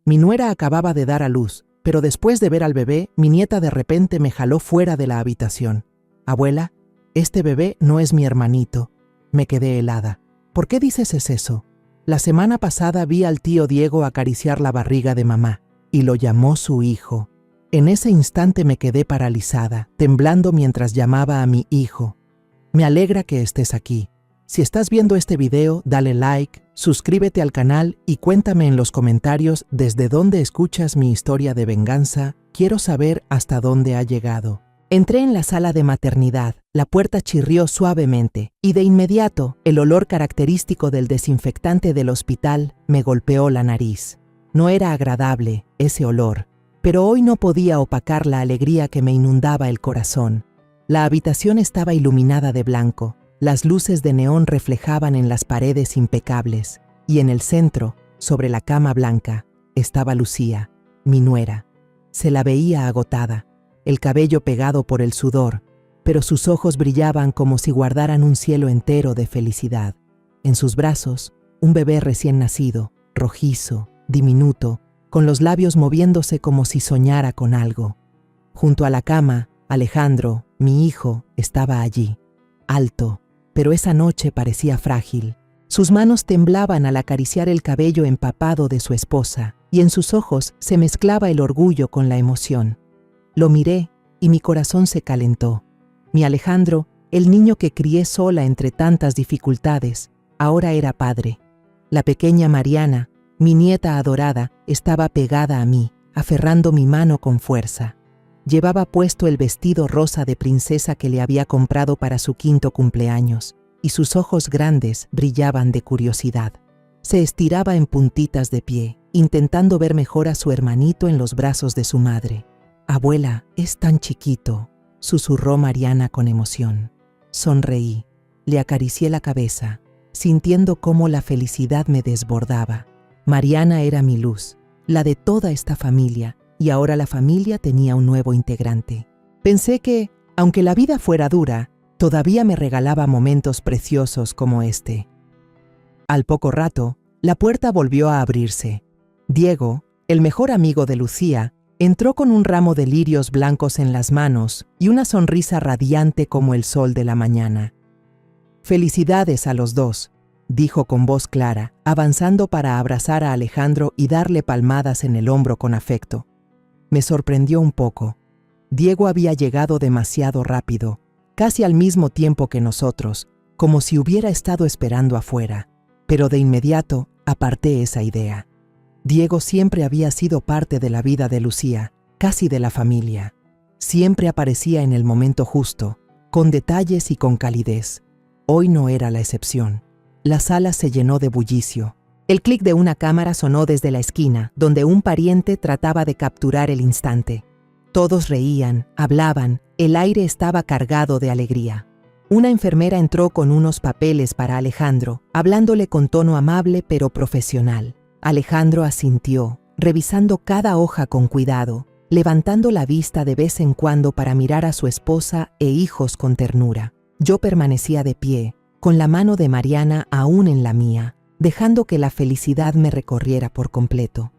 Mi nuera acababa de dar a luz, pero después de ver al bebé, mi nieta de repente me jaló fuera de la habitación. Abuela, este bebé no es mi hermanito. Me quedé helada. ¿Por qué dices eso? La semana pasada vi al tío Diego acariciar la barriga de mamá y lo llamó su hijo. En ese instante me quedé paralizada, temblando mientras llamaba a mi hijo. Me alegra que estés aquí. Si estás viendo este video, dale like, suscríbete al canal y cuéntame en los comentarios desde dónde escuchas mi historia de venganza. Quiero saber hasta dónde ha llegado. Entré en la sala de maternidad, la puerta chirrió suavemente y de inmediato el olor característico del desinfectante del hospital me golpeó la nariz. No era agradable ese olor, pero hoy no podía opacar la alegría que me inundaba el corazón. La habitación estaba iluminada de blanco, las luces de neón reflejaban en las paredes impecables y en el centro, sobre la cama blanca, estaba Lucía, mi nuera. Se la veía agotada, el cabello pegado por el sudor, pero sus ojos brillaban como si guardaran un cielo entero de felicidad. En sus brazos, un bebé recién nacido, rojizo, diminuto, con los labios moviéndose como si soñara con algo. Junto a la cama, Alejandro, mi hijo, estaba allí, alto, pero esa noche parecía frágil. Sus manos temblaban al acariciar el cabello empapado de su esposa, y en sus ojos se mezclaba el orgullo con la emoción. Lo miré y mi corazón se calentó. Mi Alejandro, el niño que crié sola entre tantas dificultades, ahora era padre. La pequeña Mariana, mi nieta adorada, estaba pegada a mí, aferrando mi mano con fuerza. Llevaba puesto el vestido rosa de princesa que le había comprado para su 5º cumpleaños, y sus ojos grandes brillaban de curiosidad. Se estiraba en puntitas de pie, intentando ver mejor a su hermanito en los brazos de su madre. «Abuela, es tan chiquito», susurró Mariana con emoción. Sonreí, le acaricié la cabeza, sintiendo cómo la felicidad me desbordaba. Mariana era mi luz, la de toda esta familia, y ahora la familia tenía un nuevo integrante. Pensé que, aunque la vida fuera dura, todavía me regalaba momentos preciosos como este. Al poco rato, la puerta volvió a abrirse. Diego, el mejor amigo de Lucía, entró con un ramo de lirios blancos en las manos y una sonrisa radiante como el sol de la mañana. «Felicidades a los dos», dijo con voz clara, avanzando para abrazar a Alejandro y darle palmadas en el hombro con afecto. Me sorprendió un poco. Diego había llegado demasiado rápido, casi al mismo tiempo que nosotros, como si hubiera estado esperando afuera, pero de inmediato aparté esa idea. Diego siempre había sido parte de la vida de Lucía, casi de la familia. Siempre aparecía en el momento justo, con detalles y con calidez. Hoy no era la excepción. La sala se llenó de bullicio. El clic de una cámara sonó desde la esquina, donde un pariente trataba de capturar el instante. Todos reían, hablaban, el aire estaba cargado de alegría. Una enfermera entró con unos papeles para Alejandro, hablándole con tono amable pero profesional. Alejandro asintió, revisando cada hoja con cuidado, levantando la vista de vez en cuando para mirar a su esposa e hijos con ternura. Yo permanecía de pie, con la mano de Mariana aún en la mía, dejando que la felicidad me recorriera por completo.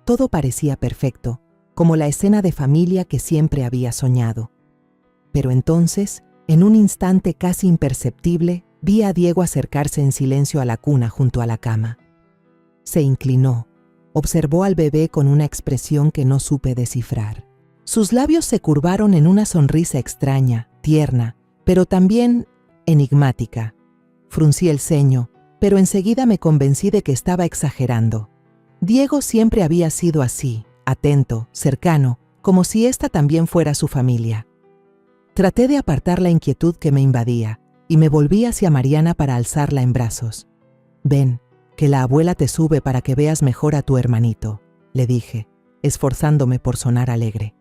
Todo parecía perfecto, como la escena de familia que siempre había soñado. Pero entonces, en un instante casi imperceptible, vi a Diego acercarse en silencio a la cuna junto a la cama. Se inclinó, observó al bebé con una expresión que no supe descifrar. Sus labios se curvaron en una sonrisa extraña, tierna, pero también enigmática. Fruncí el ceño, pero enseguida me convencí de que estaba exagerando. Diego siempre había sido así, atento, cercano, como si esta también fuera su familia. Traté de apartar la inquietud que me invadía y me volví hacia Mariana para alzarla en brazos. «Ven, que la abuela te sube para que veas mejor a tu hermanito», le dije, esforzándome por sonar alegre.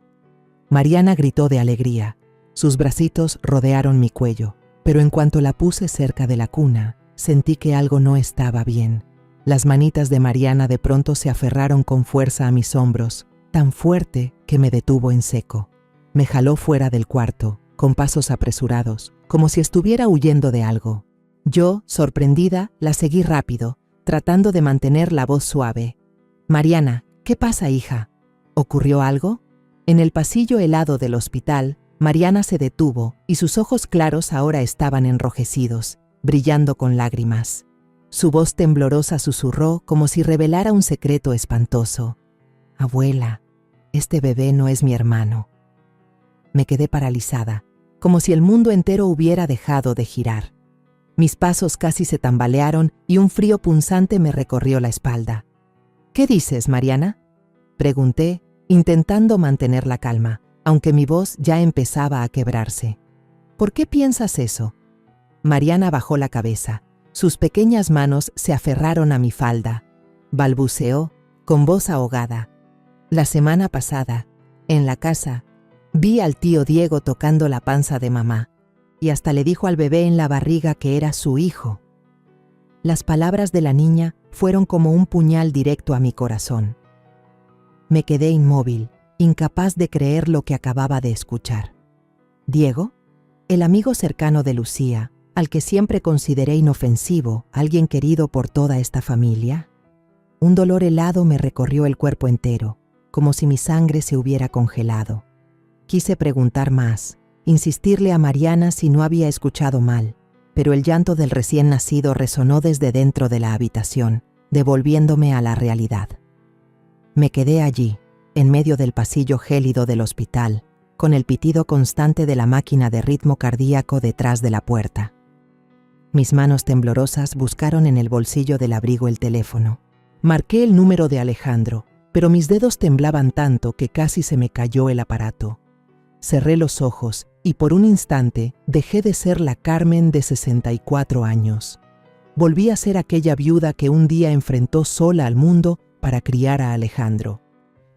Mariana gritó de alegría. Sus bracitos rodearon mi cuello, pero en cuanto la puse cerca de la cuna, sentí que algo no estaba bien. Las manitas de Mariana de pronto se aferraron con fuerza a mis hombros, tan fuerte que me detuvo en seco. Me jaló fuera del cuarto, con pasos apresurados, como si estuviera huyendo de algo. Yo, sorprendida, la seguí rápido, tratando de mantener la voz suave. «Mariana, ¿Qué pasa, hija? ¿Ocurrió algo? En el pasillo helado del hospital, Mariana se detuvo y sus ojos claros ahora estaban enrojecidos, brillando con lágrimas. Su voz temblorosa susurró como si revelara un secreto espantoso. Abuela, este bebé no es mi hermano. Me quedé paralizada, como si el mundo entero hubiera dejado de girar. Mis pasos casi se tambalearon y un frío punzante me recorrió la espalda. ¿Qué dices, Mariana?, pregunté, intentando mantener la calma, aunque mi voz ya empezaba a quebrarse. ¿Por qué piensas eso? Mariana bajó la cabeza. Sus pequeñas manos se aferraron a mi falda. Balbuceó, con voz ahogada. La semana pasada, en la casa, vi al tío Diego tocando la panza de mamá, y hasta le dijo al bebé en la barriga que era su hijo. Las palabras de la niña fueron como un puñal directo a mi corazón. Me quedé inmóvil, incapaz de creer lo que acababa de escuchar. ¿Diego? El amigo cercano de Lucía, al que siempre consideré inofensivo, alguien querido por toda esta familia. Un dolor helado me recorrió el cuerpo entero, como si mi sangre se hubiera congelado. Quise preguntar más, insistirle a Mariana si no había escuchado mal, pero el llanto del recién nacido resonó desde dentro de la habitación, devolviéndome a la realidad. Me quedé allí, en medio del pasillo gélido del hospital, con el pitido constante de la máquina de ritmo cardíaco detrás de la puerta. Mis manos temblorosas buscaron en el bolsillo del abrigo el teléfono. Marqué el número de Alejandro, pero mis dedos temblaban tanto que casi se me cayó el aparato. Cerré los ojos y por un instante dejé de ser la Carmen de 64 años. Volví a ser aquella viuda que un día enfrentó sola al mundo para criar a Alejandro.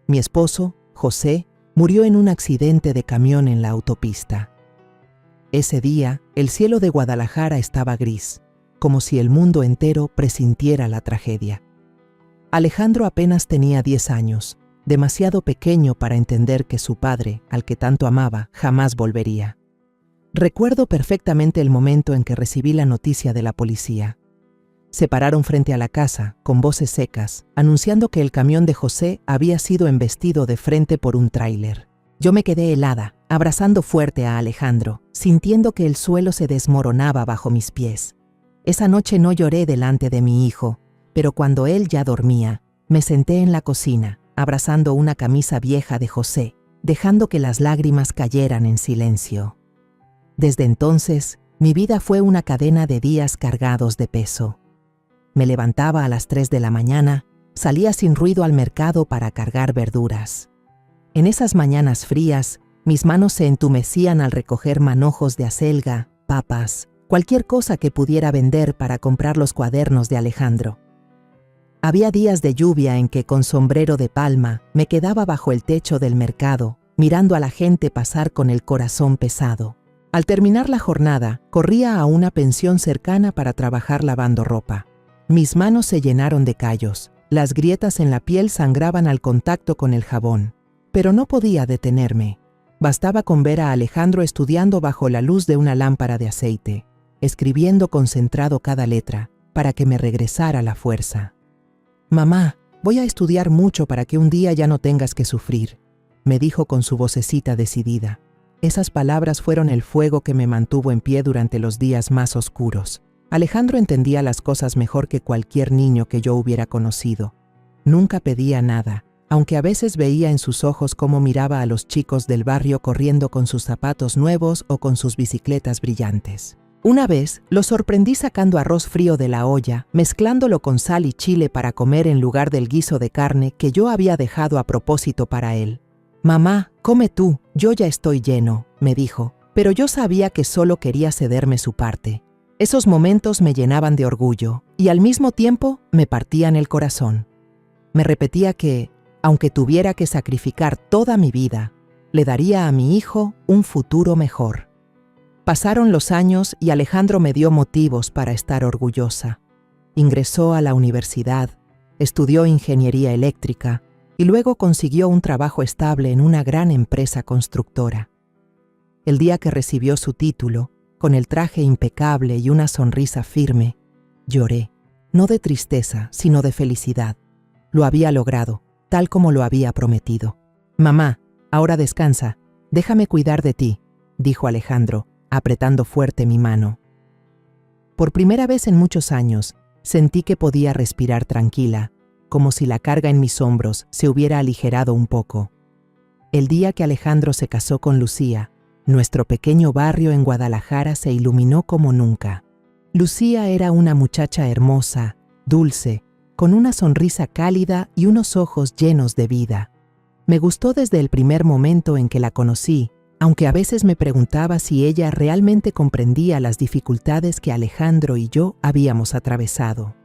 Mi esposo, José, murió en un accidente de camión en la autopista. Ese día, el cielo de Guadalajara estaba gris, como si el mundo entero presintiera la tragedia. Alejandro apenas tenía 10 años, demasiado pequeño para entender que su padre, al que tanto amaba, jamás volvería. Recuerdo perfectamente el momento en que recibí la noticia de la policía. Se pararon frente a la casa, con voces secas, anunciando que el camión de José había sido embestido de frente por un tráiler. Yo me quedé helada, abrazando fuerte a Alejandro, sintiendo que el suelo se desmoronaba bajo mis pies. Esa noche no lloré delante de mi hijo, pero cuando él ya dormía, me senté en la cocina, abrazando una camisa vieja de José, dejando que las lágrimas cayeran en silencio. Desde entonces, mi vida fue una cadena de días cargados de peso. Me levantaba a las 3 de la mañana, salía sin ruido al mercado para cargar verduras. En esas mañanas frías, mis manos se entumecían al recoger manojos de acelga, papas, cualquier cosa que pudiera vender para comprar los cuadernos de Alejandro. Había días de lluvia en que con sombrero de palma me quedaba bajo el techo del mercado, mirando a la gente pasar con el corazón pesado. Al terminar la jornada, corría a una pensión cercana para trabajar lavando ropa. Mis manos se llenaron de callos, las grietas en la piel sangraban al contacto con el jabón, pero no podía detenerme. Bastaba con ver a Alejandro estudiando bajo la luz de una lámpara de aceite, escribiendo concentrado cada letra, para que me regresara la fuerza. «Mamá, voy a estudiar mucho para que un día ya no tengas que sufrir», me dijo con su vocecita decidida. Esas palabras fueron el fuego que me mantuvo en pie durante los días más oscuros. Alejandro entendía las cosas mejor que cualquier niño que yo hubiera conocido. Nunca pedía nada, aunque a veces veía en sus ojos cómo miraba a los chicos del barrio corriendo con sus zapatos nuevos o con sus bicicletas brillantes. Una vez lo sorprendí sacando arroz frío de la olla, mezclándolo con sal y chile para comer en lugar del guiso de carne que yo había dejado a propósito para él. «Mamá, come tú, yo ya estoy lleno», me dijo, pero yo sabía que solo quería cederme su parte. Esos momentos me llenaban de orgullo y al mismo tiempo me partían el corazón. Me repetía que, aunque tuviera que sacrificar toda mi vida, le daría a mi hijo un futuro mejor. Pasaron los años y Alejandro me dio motivos para estar orgullosa. Ingresó a la universidad, estudió ingeniería eléctrica y luego consiguió un trabajo estable en una gran empresa constructora. El día que recibió su título, con el traje impecable y una sonrisa firme, lloré, no de tristeza, sino de felicidad. Lo había logrado. tal como lo había prometido. «Mamá, ahora descansa, déjame cuidar de ti», dijo Alejandro, apretando fuerte mi mano. Por primera vez en muchos años, sentí que podía respirar tranquila, como si la carga en mis hombros se hubiera aligerado un poco. El día que Alejandro se casó con Lucía, nuestro pequeño barrio en Guadalajara se iluminó como nunca. Lucía era una muchacha hermosa, dulce, con una sonrisa cálida y unos ojos llenos de vida. Me gustó desde el primer momento en que la conocí, aunque a veces me preguntaba si ella realmente comprendía las dificultades que Alejandro y yo habíamos atravesado.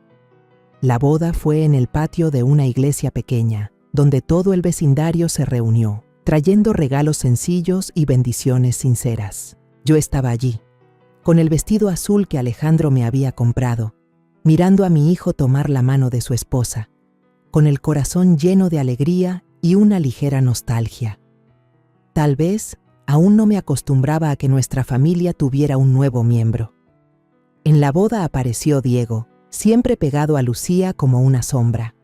La boda fue en el patio de una iglesia pequeña, donde todo el vecindario se reunió, trayendo regalos sencillos y bendiciones sinceras. Yo estaba allí, con el vestido azul que Alejandro me había comprado, mirando a mi hijo tomar la mano de su esposa, con el corazón lleno de alegría y una ligera nostalgia. Tal vez aún no me acostumbraba a que nuestra familia tuviera un nuevo miembro. En la boda apareció Diego, siempre pegado a Lucía como una sombra.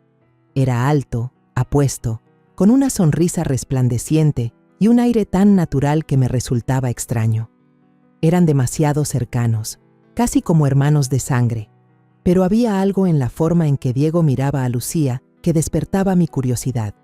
Era alto, apuesto, con una sonrisa resplandeciente y un aire tan natural que me resultaba extraño. Eran demasiado cercanos, casi como hermanos de sangre, pero había algo en la forma en que Diego miraba a Lucía que despertaba mi curiosidad.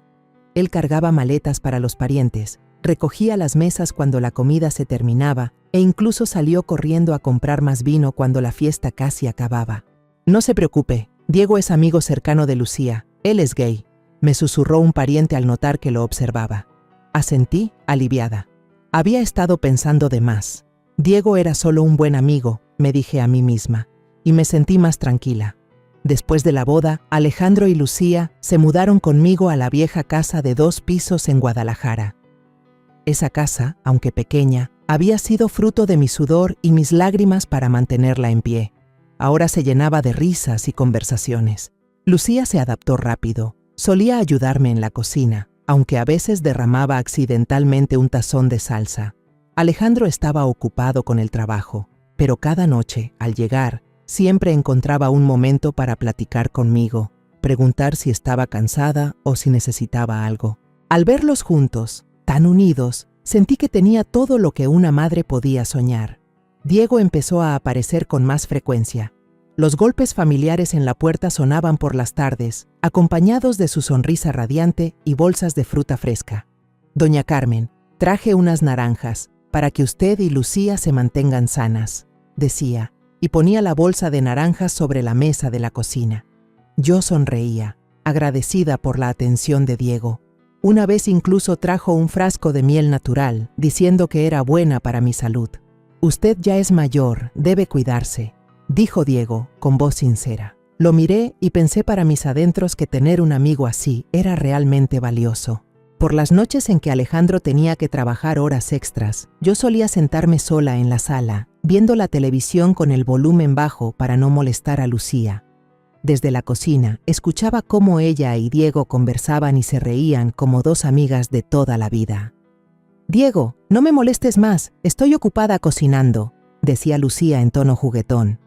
Él cargaba maletas para los parientes, recogía las mesas cuando la comida se terminaba e incluso salió corriendo a comprar más vino cuando la fiesta casi acababa. «No se preocupe, Diego es amigo cercano de Lucía, él es gay», me susurró un pariente al notar que lo observaba. Asentí, aliviada. Había estado pensando de más. Diego era solo un buen amigo, me dije a mí misma, y me sentí más tranquila. Después de la boda, Alejandro y Lucía se mudaron conmigo a la vieja casa de 2 pisos en Guadalajara. Esa casa, aunque pequeña, había sido fruto de mi sudor y mis lágrimas para mantenerla en pie. Ahora se llenaba de risas y conversaciones. Lucía se adaptó rápido. Solía ayudarme en la cocina, aunque a veces derramaba accidentalmente un tazón de salsa. Alejandro estaba ocupado con el trabajo, pero cada noche, al llegar, siempre encontraba un momento para platicar conmigo, preguntar si estaba cansada o si necesitaba algo. Al verlos juntos, tan unidos, sentí que tenía todo lo que una madre podía soñar. Diego empezó a aparecer con más frecuencia. Los golpes familiares en la puerta sonaban por las tardes, acompañados de su sonrisa radiante y bolsas de fruta fresca. «Doña Carmen, traje unas naranjas, para que usted y Lucía se mantengan sanas», decía, y ponía la bolsa de naranjas sobre la mesa de la cocina. Yo sonreía, agradecida por la atención de Diego. Una vez incluso trajo un frasco de miel natural, diciendo que era buena para mi salud. «Usted ya es mayor, debe cuidarse», dijo Diego, con voz sincera. Lo miré y pensé para mis adentros que tener un amigo así era realmente valioso. Por las noches en que Alejandro tenía que trabajar horas extras, yo solía sentarme sola en la sala, viendo la televisión con el volumen bajo para no molestar a Lucía. Desde la cocina, escuchaba cómo ella y Diego conversaban y se reían como 2 amigas de toda la vida. «Diego, no me molestes más, estoy ocupada cocinando», decía Lucía en tono juguetón.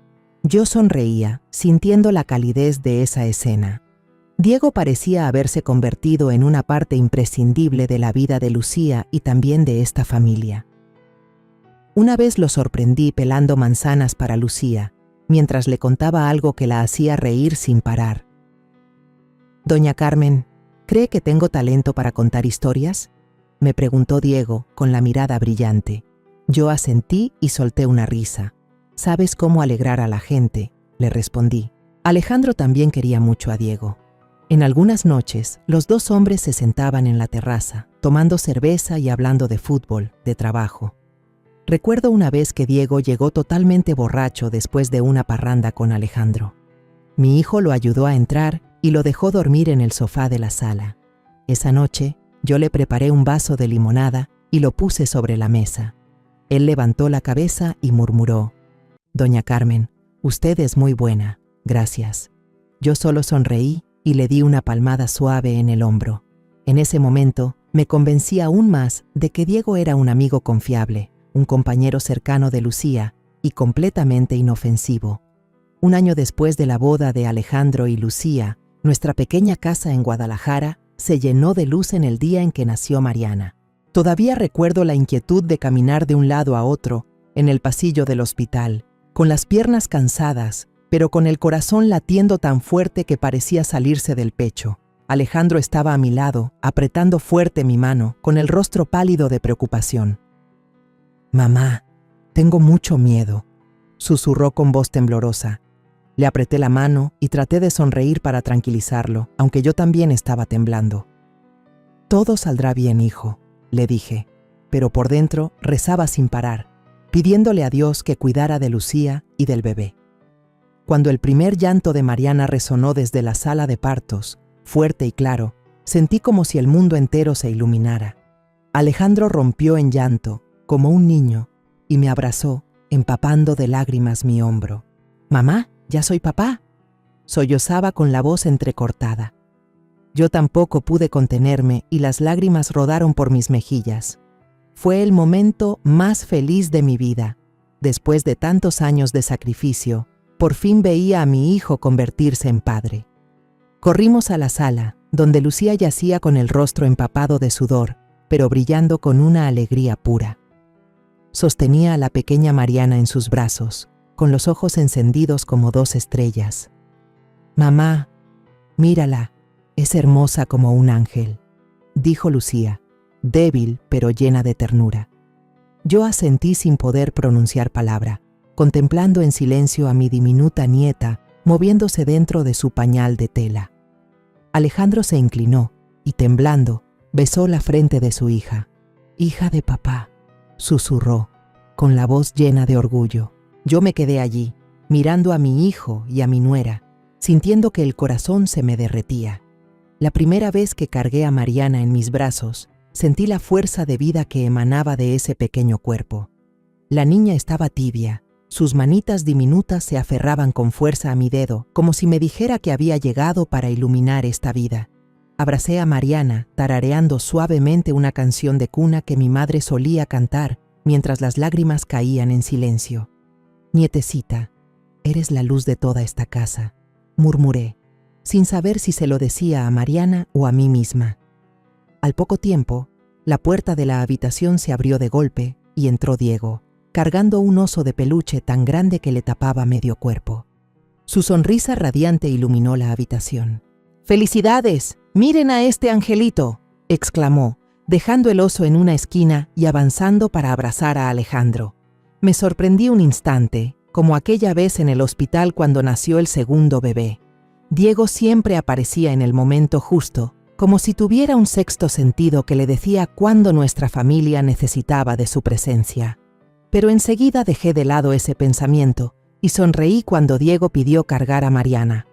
Yo sonreía, sintiendo la calidez de esa escena. Diego parecía haberse convertido en una parte imprescindible de la vida de Lucía y también de esta familia. Una vez lo sorprendí pelando manzanas para Lucía, mientras le contaba algo que la hacía reír sin parar. «Doña Carmen, ¿cree que tengo talento para contar historias?», me preguntó Diego con la mirada brillante. Yo asentí y solté una risa. «¿Sabes cómo alegrar a la gente?», le respondí. Alejandro también quería mucho a Diego. En algunas noches, los 2 hombres se sentaban en la terraza, tomando cerveza y hablando de fútbol, de trabajo. Recuerdo una vez que Diego llegó totalmente borracho después de una parranda con Alejandro. Mi hijo lo ayudó a entrar y lo dejó dormir en el sofá de la sala. Esa noche, yo le preparé un vaso de limonada y lo puse sobre la mesa. Él levantó la cabeza y murmuró: «Doña Carmen, usted es muy buena, gracias». Yo solo sonreí y le di una palmada suave en el hombro. En ese momento, me convencí aún más de que Diego era un amigo confiable, un compañero cercano de Lucía y completamente inofensivo. Un año después de la boda de Alejandro y Lucía, nuestra pequeña casa en Guadalajara se llenó de luz en el día en que nació Mariana. Todavía recuerdo la inquietud de caminar de un lado a otro en el pasillo del hospital, con las piernas cansadas, pero con el corazón latiendo tan fuerte que parecía salirse del pecho. Alejandro estaba a mi lado, apretando fuerte mi mano, con el rostro pálido de preocupación. «Mamá, tengo mucho miedo», susurró con voz temblorosa. Le apreté la mano y traté de sonreír para tranquilizarlo, aunque yo también estaba temblando. «Todo saldrá bien, hijo», le dije, pero por dentro rezaba sin parar, pidiéndole a Dios que cuidara de Lucía y del bebé. Cuando el primer llanto de Mariana resonó desde la sala de partos, fuerte y claro, sentí como si el mundo entero se iluminara. Alejandro rompió en llanto, como un niño, y me abrazó, empapando de lágrimas mi hombro. «Mamá, ya soy papá», sollozaba con la voz entrecortada. Yo tampoco pude contenerme y las lágrimas rodaron por mis mejillas. Fue el momento más feliz de mi vida. Después de tantos años de sacrificio, por fin veía a mi hijo convertirse en padre. Corrimos a la sala, donde Lucía yacía con el rostro empapado de sudor, pero brillando con una alegría pura. Sostenía a la pequeña Mariana en sus brazos, con los ojos encendidos como dos estrellas. «Mamá, mírala, es hermosa como un ángel», dijo Lucía, débil pero llena de ternura. Yo asentí sin poder pronunciar palabra, contemplando en silencio a mi diminuta nieta moviéndose dentro de su pañal de tela. Alejandro se inclinó y, temblando, besó la frente de su hija. «Hija de papá», susurró, con la voz llena de orgullo. Yo me quedé allí, mirando a mi hijo y a mi nuera, sintiendo que el corazón se me derretía. La primera vez que cargué a Mariana en mis brazos, sentí la fuerza de vida que emanaba de ese pequeño cuerpo. La niña estaba tibia, sus manitas diminutas se aferraban con fuerza a mi dedo, como si me dijera que había llegado para iluminar esta vida. Abracé a Mariana, tarareando suavemente una canción de cuna que mi madre solía cantar mientras las lágrimas caían en silencio. «Nietecita, eres la luz de toda esta casa», murmuré, sin saber si se lo decía a Mariana o a mí misma. Al poco tiempo, la puerta de la habitación se abrió de golpe y entró Diego, cargando un oso de peluche tan grande que le tapaba medio cuerpo. Su sonrisa radiante iluminó la habitación. «¡Felicidades! ¡Miren a este angelito!», exclamó, dejando el oso en una esquina y avanzando para abrazar a Alejandro. Me sorprendí un instante, como aquella vez en el hospital cuando nació el segundo bebé. Diego siempre aparecía en el momento justo, como si tuviera un sexto sentido que le decía cuándo nuestra familia necesitaba de su presencia. Pero enseguida dejé de lado ese pensamiento y sonreí cuando Diego pidió cargar a Mariana.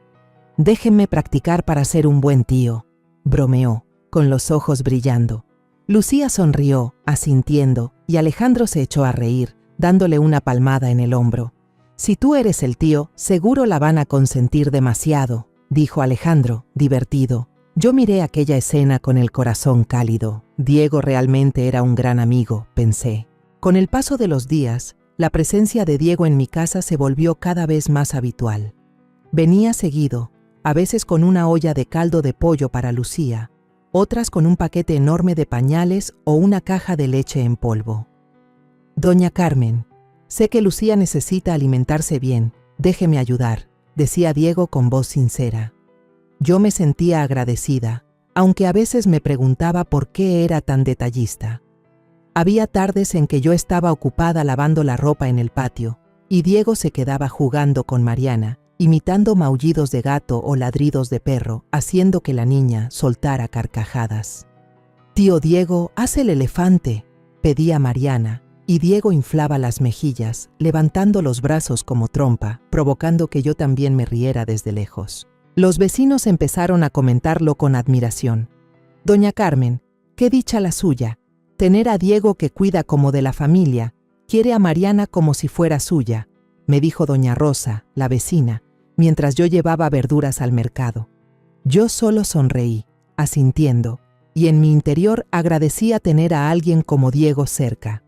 «Déjenme practicar para ser un buen tío», bromeó, con los ojos brillando. Lucía sonrió, asintiendo, y Alejandro se echó a reír, dándole una palmada en el hombro. «Si tú eres el tío, seguro la van a consentir demasiado», dijo Alejandro, divertido. Yo miré aquella escena con el corazón cálido. Diego realmente era un gran amigo, pensé. Con el paso de los días, la presencia de Diego en mi casa se volvió cada vez más habitual. Venía seguido, a veces con una olla de caldo de pollo para Lucía, otras con un paquete enorme de pañales o una caja de leche en polvo. «Doña Carmen, sé que Lucía necesita alimentarse bien, déjeme ayudar», decía Diego con voz sincera. Yo me sentía agradecida, aunque a veces me preguntaba por qué era tan detallista. Había tardes en que yo estaba ocupada lavando la ropa en el patio, y Diego se quedaba jugando con Mariana, imitando maullidos de gato o ladridos de perro, haciendo que la niña soltara carcajadas. «Tío Diego, haz el elefante», pedía Mariana, y Diego inflaba las mejillas, levantando los brazos como trompa, provocando que yo también me riera desde lejos. Los vecinos empezaron a comentarlo con admiración. «Doña Carmen, qué dicha la suya, tener a Diego que cuida como de la familia, quiere a Mariana como si fuera suya», me dijo doña Rosa, la vecina, mientras yo llevaba verduras al mercado. Yo solo sonreí, asintiendo, y en mi interior agradecía tener a alguien como Diego cerca.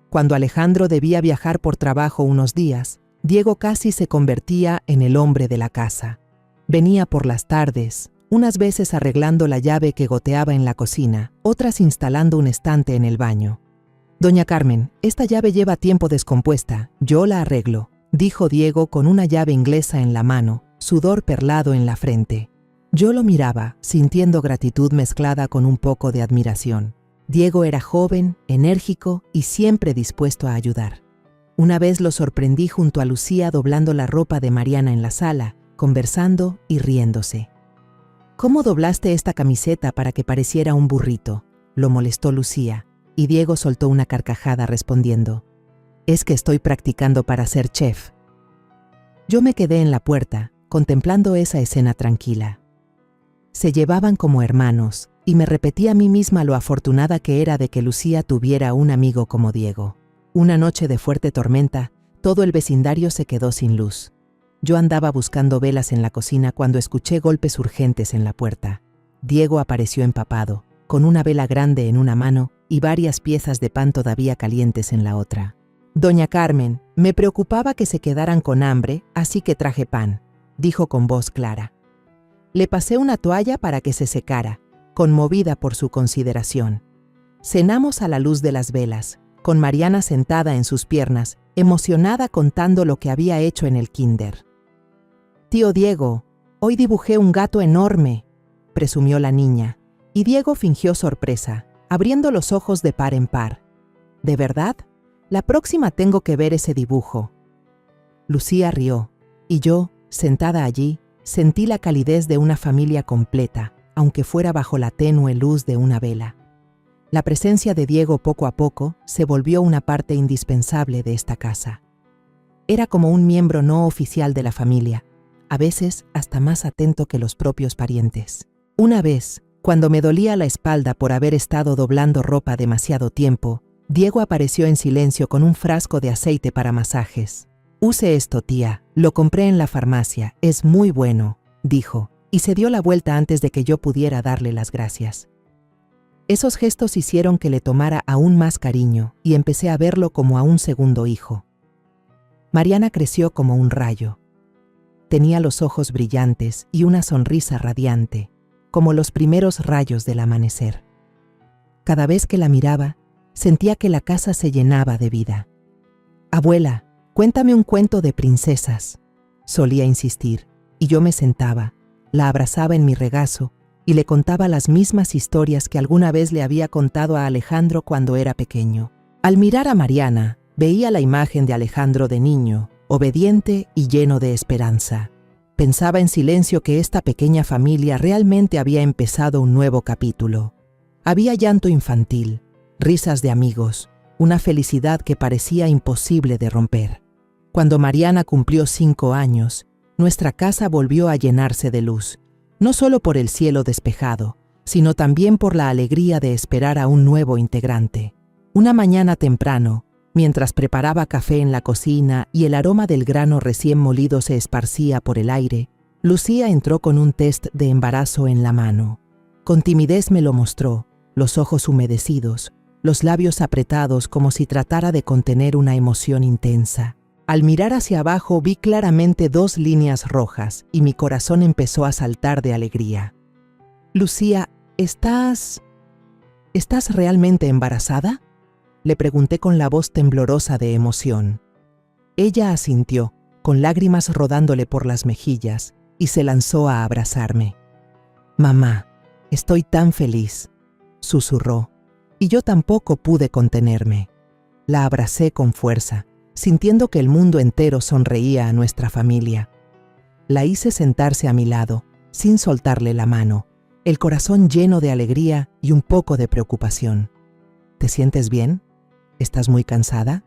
Cuando Alejandro debía viajar por trabajo unos días, Diego casi se convertía en el hombre de la casa. Venía por las tardes, unas veces arreglando la llave que goteaba en la cocina, otras instalando un estante en el baño. «Doña Carmen, esta llave lleva tiempo descompuesta, yo la arreglo», dijo Diego con una llave inglesa en la mano, sudor perlado en la frente. Yo lo miraba, sintiendo gratitud mezclada con un poco de admiración. Diego era joven, enérgico y siempre dispuesto a ayudar. Una vez lo sorprendí junto a Lucía doblando la ropa de Mariana en la sala, conversando y riéndose. «¿Cómo doblaste esta camiseta para que pareciera un burrito?», lo molestó Lucía, y Diego soltó una carcajada respondiendo: «Es que estoy practicando para ser chef». Yo me quedé en la puerta, contemplando esa escena tranquila. Se llevaban como hermanos, y me repetí a mí misma lo afortunada que era de que Lucía tuviera un amigo como Diego. Una noche de fuerte tormenta, todo el vecindario se quedó sin luz. Yo andaba buscando velas en la cocina cuando escuché golpes urgentes en la puerta. Diego apareció empapado, con una vela grande en una mano y varias piezas de pan todavía calientes en la otra. «Doña Carmen, me preocupaba que se quedaran con hambre, así que traje pan», dijo con voz clara. Le pasé una toalla para que se secara, conmovida por su consideración. Cenamos a la luz de las velas, con Mariana sentada en sus piernas, emocionada contando lo que había hecho en el kinder. «Tío Diego, hoy dibujé un gato enorme», presumió la niña, y Diego fingió sorpresa, abriendo los ojos de par en par. «¿De verdad? La próxima tengo que ver ese dibujo». Lucía rió, y yo, sentada allí, sentí la calidez de una familia completa, aunque fuera bajo la tenue luz de una vela. La presencia de Diego poco a poco se volvió una parte indispensable de esta casa. Era como un miembro no oficial de la familia, a veces hasta más atento que los propios parientes. Una vez, cuando me dolía la espalda por haber estado doblando ropa demasiado tiempo, Diego apareció en silencio con un frasco de aceite para masajes. «Use esto, tía, lo compré en la farmacia, es muy bueno», dijo, y se dio la vuelta antes de que yo pudiera darle las gracias. Esos gestos hicieron que le tomara aún más cariño y empecé a verlo como a un segundo hijo. Mariana creció como un rayo. Tenía los ojos brillantes y una sonrisa radiante, como los primeros rayos del amanecer. Cada vez que la miraba, sentía que la casa se llenaba de vida. «Abuela, cuéntame un cuento de princesas», solía insistir, y yo me sentaba, la abrazaba en mi regazo y le contaba las mismas historias que alguna vez le había contado a Alejandro cuando era pequeño. Al mirar a Mariana, veía la imagen de Alejandro de niño, obediente y lleno de esperanza. Pensaba en silencio que esta pequeña familia realmente había empezado un nuevo capítulo. Había llanto infantil, risas de amigos, una felicidad que parecía imposible de romper. Cuando Mariana cumplió 5 años, nuestra casa volvió a llenarse de luz, no solo por el cielo despejado, sino también por la alegría de esperar a un nuevo integrante. Una mañana temprano, mientras preparaba café en la cocina y el aroma del grano recién molido se esparcía por el aire, Lucía entró con un test de embarazo en la mano. Con timidez me lo mostró, los ojos humedecidos, los labios apretados como si tratara de contener una emoción intensa. Al mirar hacia abajo vi claramente 2 líneas rojas y mi corazón empezó a saltar de alegría. «Lucía, ¿estás realmente embarazada?», le pregunté con la voz temblorosa de emoción. Ella asintió, con lágrimas rodándole por las mejillas, y se lanzó a abrazarme. «Mamá, estoy tan feliz», susurró, y yo tampoco pude contenerme. La abracé con fuerza, sintiendo que el mundo entero sonreía a nuestra familia. La hice sentarse a mi lado, sin soltarle la mano, el corazón lleno de alegría y un poco de preocupación. «¿Te sientes bien? ¿Estás muy cansada?»,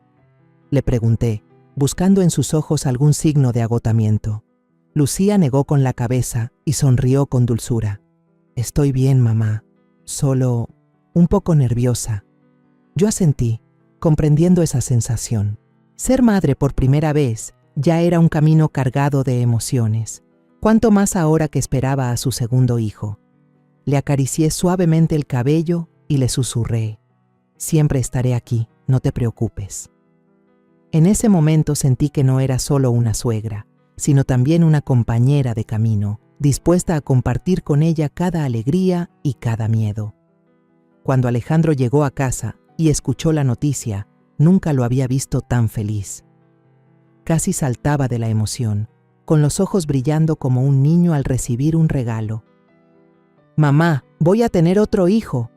le pregunté, buscando en sus ojos algún signo de agotamiento. Lucía negó con la cabeza y sonrió con dulzura. «Estoy bien, mamá, solo un poco nerviosa». Yo asentí, comprendiendo esa sensación. Ser madre por primera vez ya era un camino cargado de emociones, cuanto más ahora que esperaba a su segundo hijo. Le acaricié suavemente el cabello y le susurré: «Siempre estaré aquí, no te preocupes». En ese momento sentí que no era solo una suegra, sino también una compañera de camino, dispuesta a compartir con ella cada alegría y cada miedo. Cuando Alejandro llegó a casa y escuchó la noticia, nunca lo había visto tan feliz. Casi saltaba de la emoción, con los ojos brillando como un niño al recibir un regalo. «Mamá, voy a tener otro hijo»,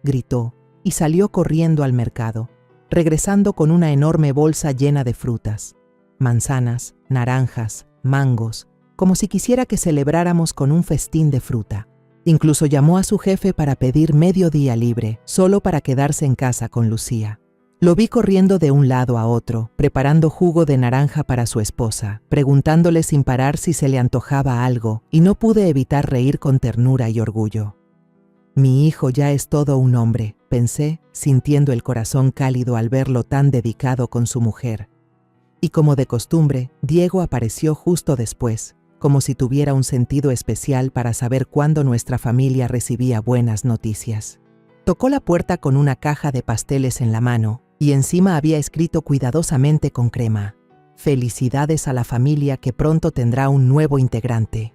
gritó, y salió corriendo al mercado, regresando con una enorme bolsa llena de frutas, manzanas, naranjas, mangos, como si quisiera que celebráramos con un festín de fruta. Incluso llamó a su jefe para pedir medio día libre, solo para quedarse en casa con Lucía. Lo vi corriendo de un lado a otro, preparando jugo de naranja para su esposa, preguntándole sin parar si se le antojaba algo, y no pude evitar reír con ternura y orgullo. Mi hijo ya es todo un hombre, pensé, sintiendo el corazón cálido al verlo tan dedicado con su mujer. Y como de costumbre, Diego apareció justo después, como si tuviera un sentido especial para saber cuándo nuestra familia recibía buenas noticias. Tocó la puerta con una caja de pasteles en la mano, y encima había escrito cuidadosamente con crema: «Felicidades a la familia que pronto tendrá un nuevo integrante».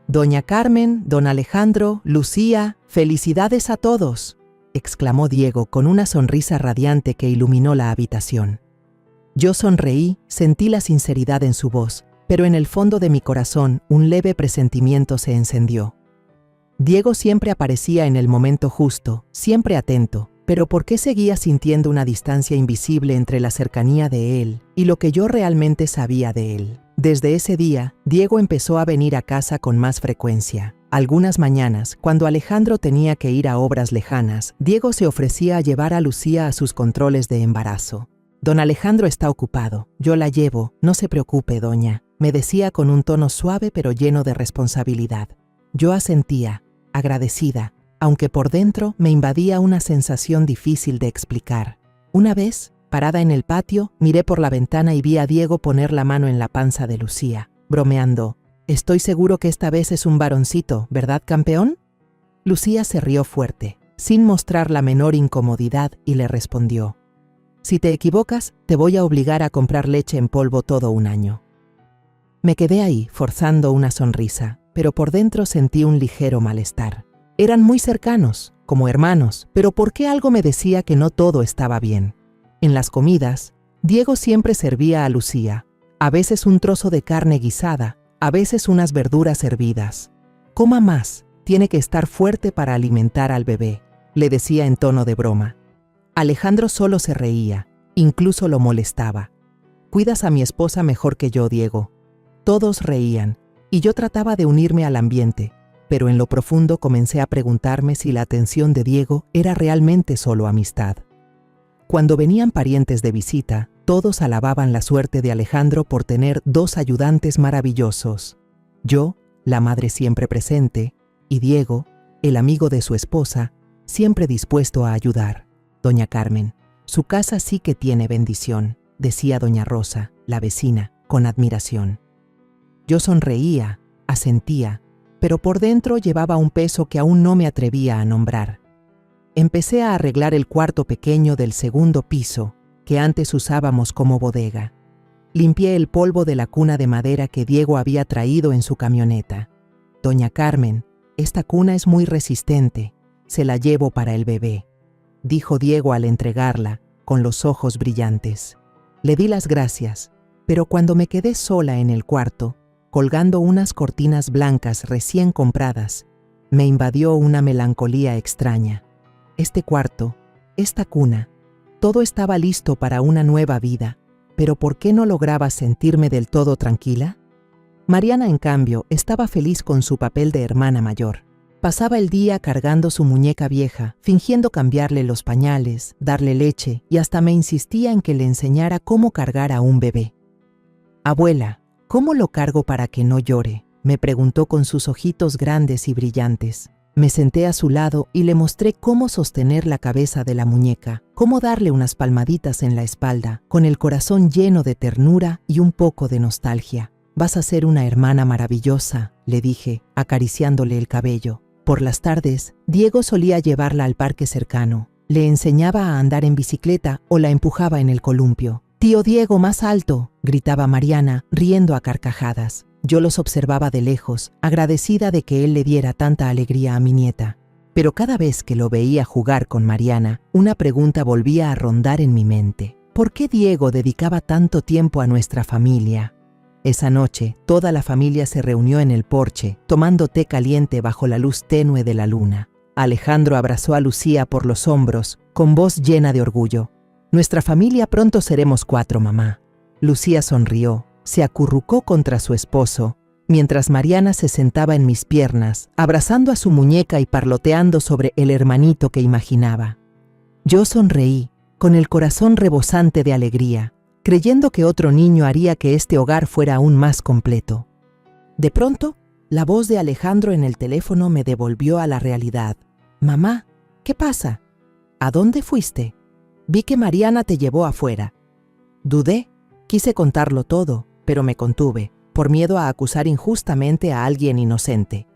«Doña Carmen, don Alejandro, Lucía, felicidades a todos», exclamó Diego con una sonrisa radiante que iluminó la habitación. Yo sonreí, sentí la sinceridad en su voz, pero en el fondo de mi corazón un leve presentimiento se encendió. Diego siempre aparecía en el momento justo, siempre atento, pero ¿por qué seguía sintiendo una distancia invisible entre la cercanía de él y lo que yo realmente sabía de él? Desde ese día, Diego empezó a venir a casa con más frecuencia. Algunas mañanas, cuando Alejandro tenía que ir a obras lejanas, Diego se ofrecía a llevar a Lucía a sus controles de embarazo. «Don Alejandro está ocupado, yo la llevo, no se preocupe, doña», me decía con un tono suave pero lleno de responsabilidad. Yo asentía, agradecida, aunque por dentro me invadía una sensación difícil de explicar. Una vez, parada en el patio, miré por la ventana y vi a Diego poner la mano en la panza de Lucía, bromeando: «Estoy seguro que esta vez es un varoncito, ¿verdad, campeón?». Lucía se rió fuerte, sin mostrar la menor incomodidad, y le respondió: «Si te equivocas, te voy a obligar a comprar leche en polvo todo un año». Me quedé ahí, forzando una sonrisa, pero por dentro sentí un ligero malestar. Eran muy cercanos, como hermanos, pero ¿por qué algo me decía que no todo estaba bien? En las comidas, Diego siempre servía a Lucía, a veces un trozo de carne guisada, a veces unas verduras hervidas. «Coma más, tiene que estar fuerte para alimentar al bebé», le decía en tono de broma. Alejandro solo se reía, incluso lo molestaba. «Cuidas a mi esposa mejor que yo, Diego». Todos reían, y yo trataba de unirme al ambiente, pero en lo profundo comencé a preguntarme si la atención de Diego era realmente solo amistad. Cuando venían parientes de visita, todos alababan la suerte de Alejandro por tener 2 ayudantes maravillosos. Yo, la madre siempre presente, y Diego, el amigo de su esposa, siempre dispuesto a ayudar. «Doña Carmen, su casa sí que tiene bendición», decía doña Rosa, la vecina, con admiración. Yo sonreía, asentía, pero por dentro llevaba un peso que aún no me atrevía a nombrar. Empecé a arreglar el cuarto pequeño del segundo piso, que antes usábamos como bodega. Limpié el polvo de la cuna de madera que Diego había traído en su camioneta. «Doña Carmen, esta cuna es muy resistente, se la llevo para el bebé», dijo Diego al entregarla, con los ojos brillantes. Le di las gracias, pero cuando me quedé sola en el cuarto, colgando unas cortinas blancas recién compradas, me invadió una melancolía extraña. Este cuarto, esta cuna, todo estaba listo para una nueva vida, pero ¿por qué no lograba sentirme del todo tranquila? Mariana, en cambio, estaba feliz con su papel de hermana mayor. Pasaba el día cargando su muñeca vieja, fingiendo cambiarle los pañales, darle leche, y hasta me insistía en que le enseñara cómo cargar a un bebé. «Abuela, ¿cómo lo cargo para que no llore?», me preguntó con sus ojitos grandes y brillantes. Me senté a su lado y le mostré cómo sostener la cabeza de la muñeca, cómo darle unas palmaditas en la espalda, con el corazón lleno de ternura y un poco de nostalgia. «Vas a ser una hermana maravillosa», le dije, acariciándole el cabello. Por las tardes, Diego solía llevarla al parque cercano. Le enseñaba a andar en bicicleta o la empujaba en el columpio. «Tío Diego, más alto», gritaba Mariana, riendo a carcajadas. Yo los observaba de lejos, agradecida de que él le diera tanta alegría a mi nieta. Pero cada vez que lo veía jugar con Mariana, una pregunta volvía a rondar en mi mente. ¿Por qué Diego dedicaba tanto tiempo a nuestra familia? Esa noche, toda la familia se reunió en el porche, tomando té caliente bajo la luz tenue de la luna. Alejandro abrazó a Lucía por los hombros, con voz llena de orgullo. «Nuestra familia pronto seremos 4, mamá». Lucía sonrió, se acurrucó contra su esposo, mientras Mariana se sentaba en mis piernas, abrazando a su muñeca y parloteando sobre el hermanito que imaginaba. Yo sonreí, con el corazón rebosante de alegría, creyendo que otro niño haría que este hogar fuera aún más completo. De pronto, la voz de Alejandro en el teléfono me devolvió a la realidad. «Mamá, ¿qué pasa? ¿A dónde fuiste? Vi que Mariana te llevó afuera». Dudé, quise contarlo todo, pero me contuve, por miedo a acusar injustamente a alguien inocente.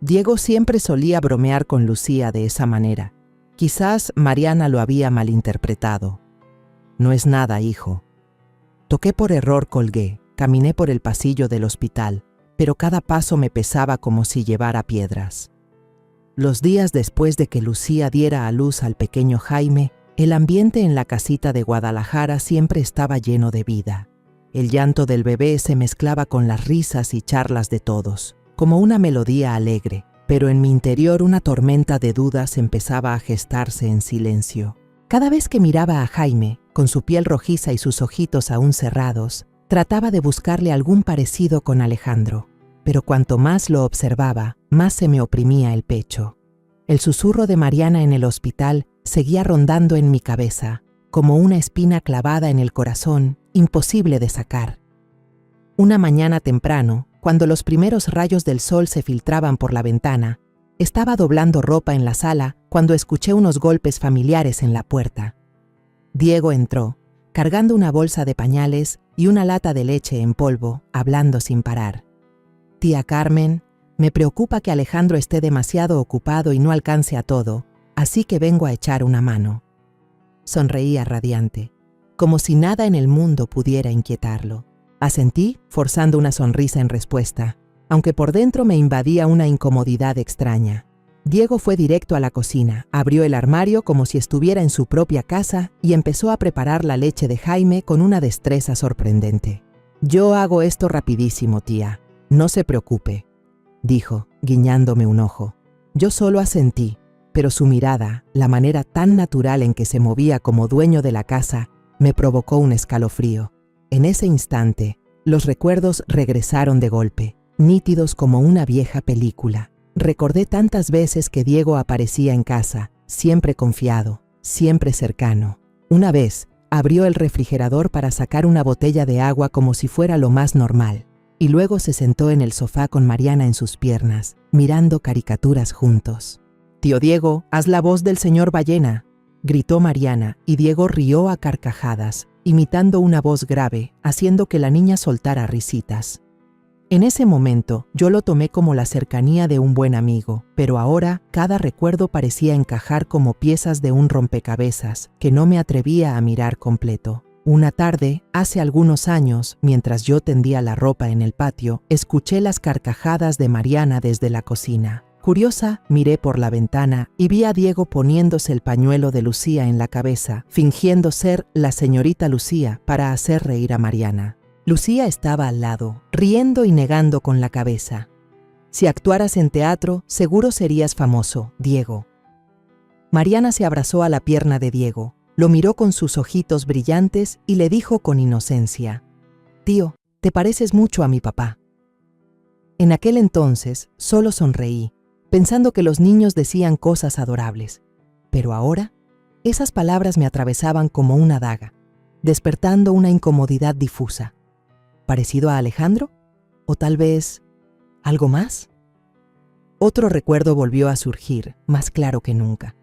Diego siempre solía bromear con Lucía de esa manera. Quizás Mariana lo había malinterpretado. «No es nada, hijo». Toqué por error, colgué, caminé por el pasillo del hospital, pero cada paso me pesaba como si llevara piedras. Los días después de que Lucía diera a luz al pequeño Jaime, el ambiente en la casita de Guadalajara siempre estaba lleno de vida. El llanto del bebé se mezclaba con las risas y charlas de todos, como una melodía alegre, pero en mi interior una tormenta de dudas empezaba a gestarse en silencio. Cada vez que miraba a Jaime, con su piel rojiza y sus ojitos aún cerrados, trataba de buscarle algún parecido con Alejandro, pero cuanto más lo observaba, más se me oprimía el pecho. El susurro de Mariana en el hospital seguía rondando en mi cabeza, como una espina clavada en el corazón, imposible de sacar. Una mañana temprano, cuando los primeros rayos del sol se filtraban por la ventana, estaba doblando ropa en la sala cuando escuché unos golpes familiares en la puerta. Diego entró, cargando una bolsa de pañales y una lata de leche en polvo, hablando sin parar. «Tía Carmen, me preocupa que Alejandro esté demasiado ocupado y no alcance a todo, así que vengo a echar una mano». Sonreía radiante, como si nada en el mundo pudiera inquietarlo. Asentí, forzando una sonrisa en respuesta, aunque por dentro me invadía una incomodidad extraña. Diego fue directo a la cocina, abrió el armario como si estuviera en su propia casa y empezó a preparar la leche de Jaime con una destreza sorprendente. «Yo hago esto rapidísimo, tía, no se preocupe», dijo, guiñándome un ojo. Yo solo asentí, pero su mirada, la manera tan natural en que se movía como dueño de la casa, me provocó un escalofrío. En ese instante, los recuerdos regresaron de golpe, nítidos como una vieja película. Recordé tantas veces que Diego aparecía en casa, siempre confiado, siempre cercano. Una vez, abrió el refrigerador para sacar una botella de agua como si fuera lo más normal, y luego se sentó en el sofá con Mariana en sus piernas, mirando caricaturas juntos. «Tío Diego, haz la voz del señor Ballena», gritó Mariana, y Diego rió a carcajadas, imitando una voz grave, haciendo que la niña soltara risitas. En ese momento, yo lo tomé como la cercanía de un buen amigo, pero ahora cada recuerdo parecía encajar como piezas de un rompecabezas que no me atrevía a mirar completo. Una tarde, hace algunos años, mientras yo tendía la ropa en el patio, escuché las carcajadas de Mariana desde la cocina. Curiosa, miré por la ventana y vi a Diego poniéndose el pañuelo de Lucía en la cabeza, fingiendo ser la señorita Lucía para hacer reír a Mariana. Lucía estaba al lado, riendo y negando con la cabeza. «Si actuaras en teatro, seguro serías famoso, Diego». Mariana se abrazó a la pierna de Diego, lo miró con sus ojitos brillantes y le dijo con inocencia: «Tío, te pareces mucho a mi papá». En aquel entonces solo sonreí, pensando que los niños decían cosas adorables. Pero ahora, esas palabras me atravesaban como una daga, despertando una incomodidad difusa. ¿Parecido a Alejandro? ¿O tal vez algo más? Otro recuerdo volvió a surgir, más claro que nunca.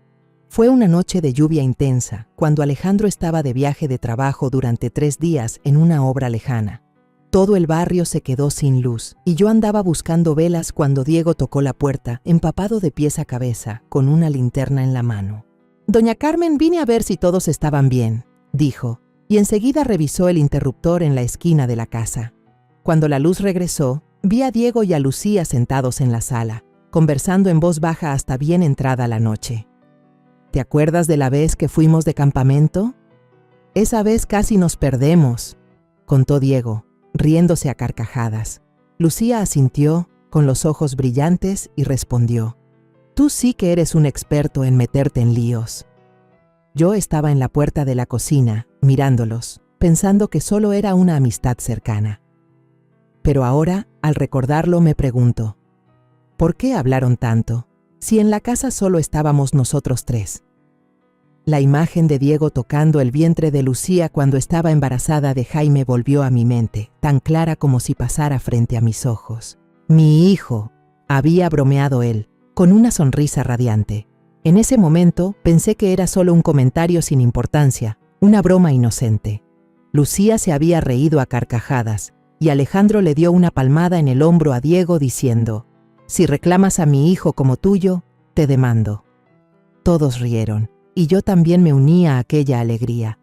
Fue una noche de lluvia intensa, cuando Alejandro estaba de viaje de trabajo durante 3 días en una obra lejana. Todo el barrio se quedó sin luz, y yo andaba buscando velas cuando Diego tocó la puerta, empapado de pies a cabeza, con una linterna en la mano. «Doña Carmen, vine a ver si todos estaban bien», dijo, y enseguida revisó el interruptor en la esquina de la casa. Cuando la luz regresó, Vi a Diego y a Lucía sentados en la sala, conversando en voz baja hasta bien entrada la noche. ¿Te acuerdas de la vez que fuimos de campamento? Esa vez casi nos perdemos, contó Diego, riéndose a carcajadas. Lucía asintió, con los ojos brillantes, y respondió: Tú sí que eres un experto en meterte en líos. Yo estaba en la puerta de la cocina, mirándolos, pensando que solo era una amistad cercana. Pero ahora, al recordarlo, me pregunto, ¿por qué hablaron tanto, si en la casa solo estábamos nosotros tres? La imagen de Diego tocando el vientre de Lucía cuando estaba embarazada de Jaime volvió a mi mente, tan clara como si pasara frente a mis ojos. Mi hijo, había bromeado él, con una sonrisa radiante. En ese momento pensé que era solo un comentario sin importancia, una broma inocente. Lucía se había reído a carcajadas, y Alejandro le dio una palmada en el hombro a Diego diciendo: Si reclamas a mi hijo como tuyo, te demando. Todos rieron, y yo también me uní a aquella alegría.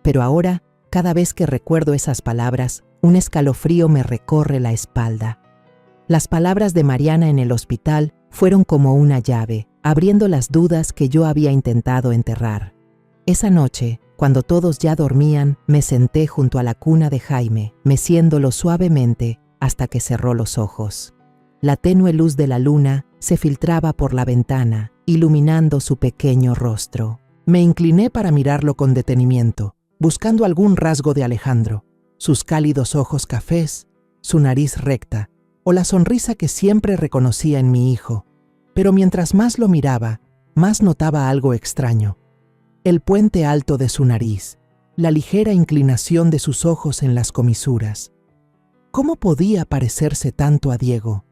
Pero ahora, cada vez que recuerdo esas palabras, un escalofrío me recorre la espalda. Las palabras de Mariana en el hospital fueron como una llave, abriendo las dudas que yo había intentado enterrar. Esa noche, cuando todos ya dormían, me senté junto a la cuna de Jaime, meciéndolo suavemente hasta que cerró los ojos. La tenue luz de la luna se filtraba por la ventana, iluminando su pequeño rostro. Me incliné para mirarlo con detenimiento, buscando algún rasgo de Alejandro, sus cálidos ojos cafés, su nariz recta, o la sonrisa que siempre reconocía en mi hijo. Pero mientras más lo miraba, más notaba algo extraño. El puente alto de su nariz, la ligera inclinación de sus ojos en las comisuras. ¿Cómo podía parecerse tanto a Diego?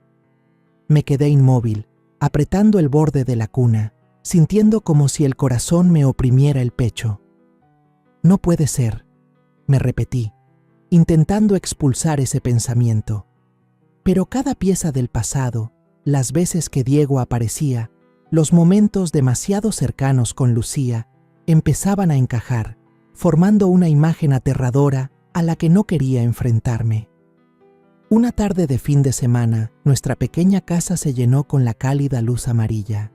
Me quedé inmóvil, apretando el borde de la cuna, sintiendo como si el corazón me oprimiera el pecho. No puede ser, me repetí, intentando expulsar ese pensamiento. Pero cada pieza del pasado, las veces que Diego aparecía, los momentos demasiado cercanos con Lucía, empezaban a encajar, formando una imagen aterradora a la que no quería enfrentarme. Una tarde de fin de semana, nuestra pequeña casa se llenó con la cálida luz amarilla.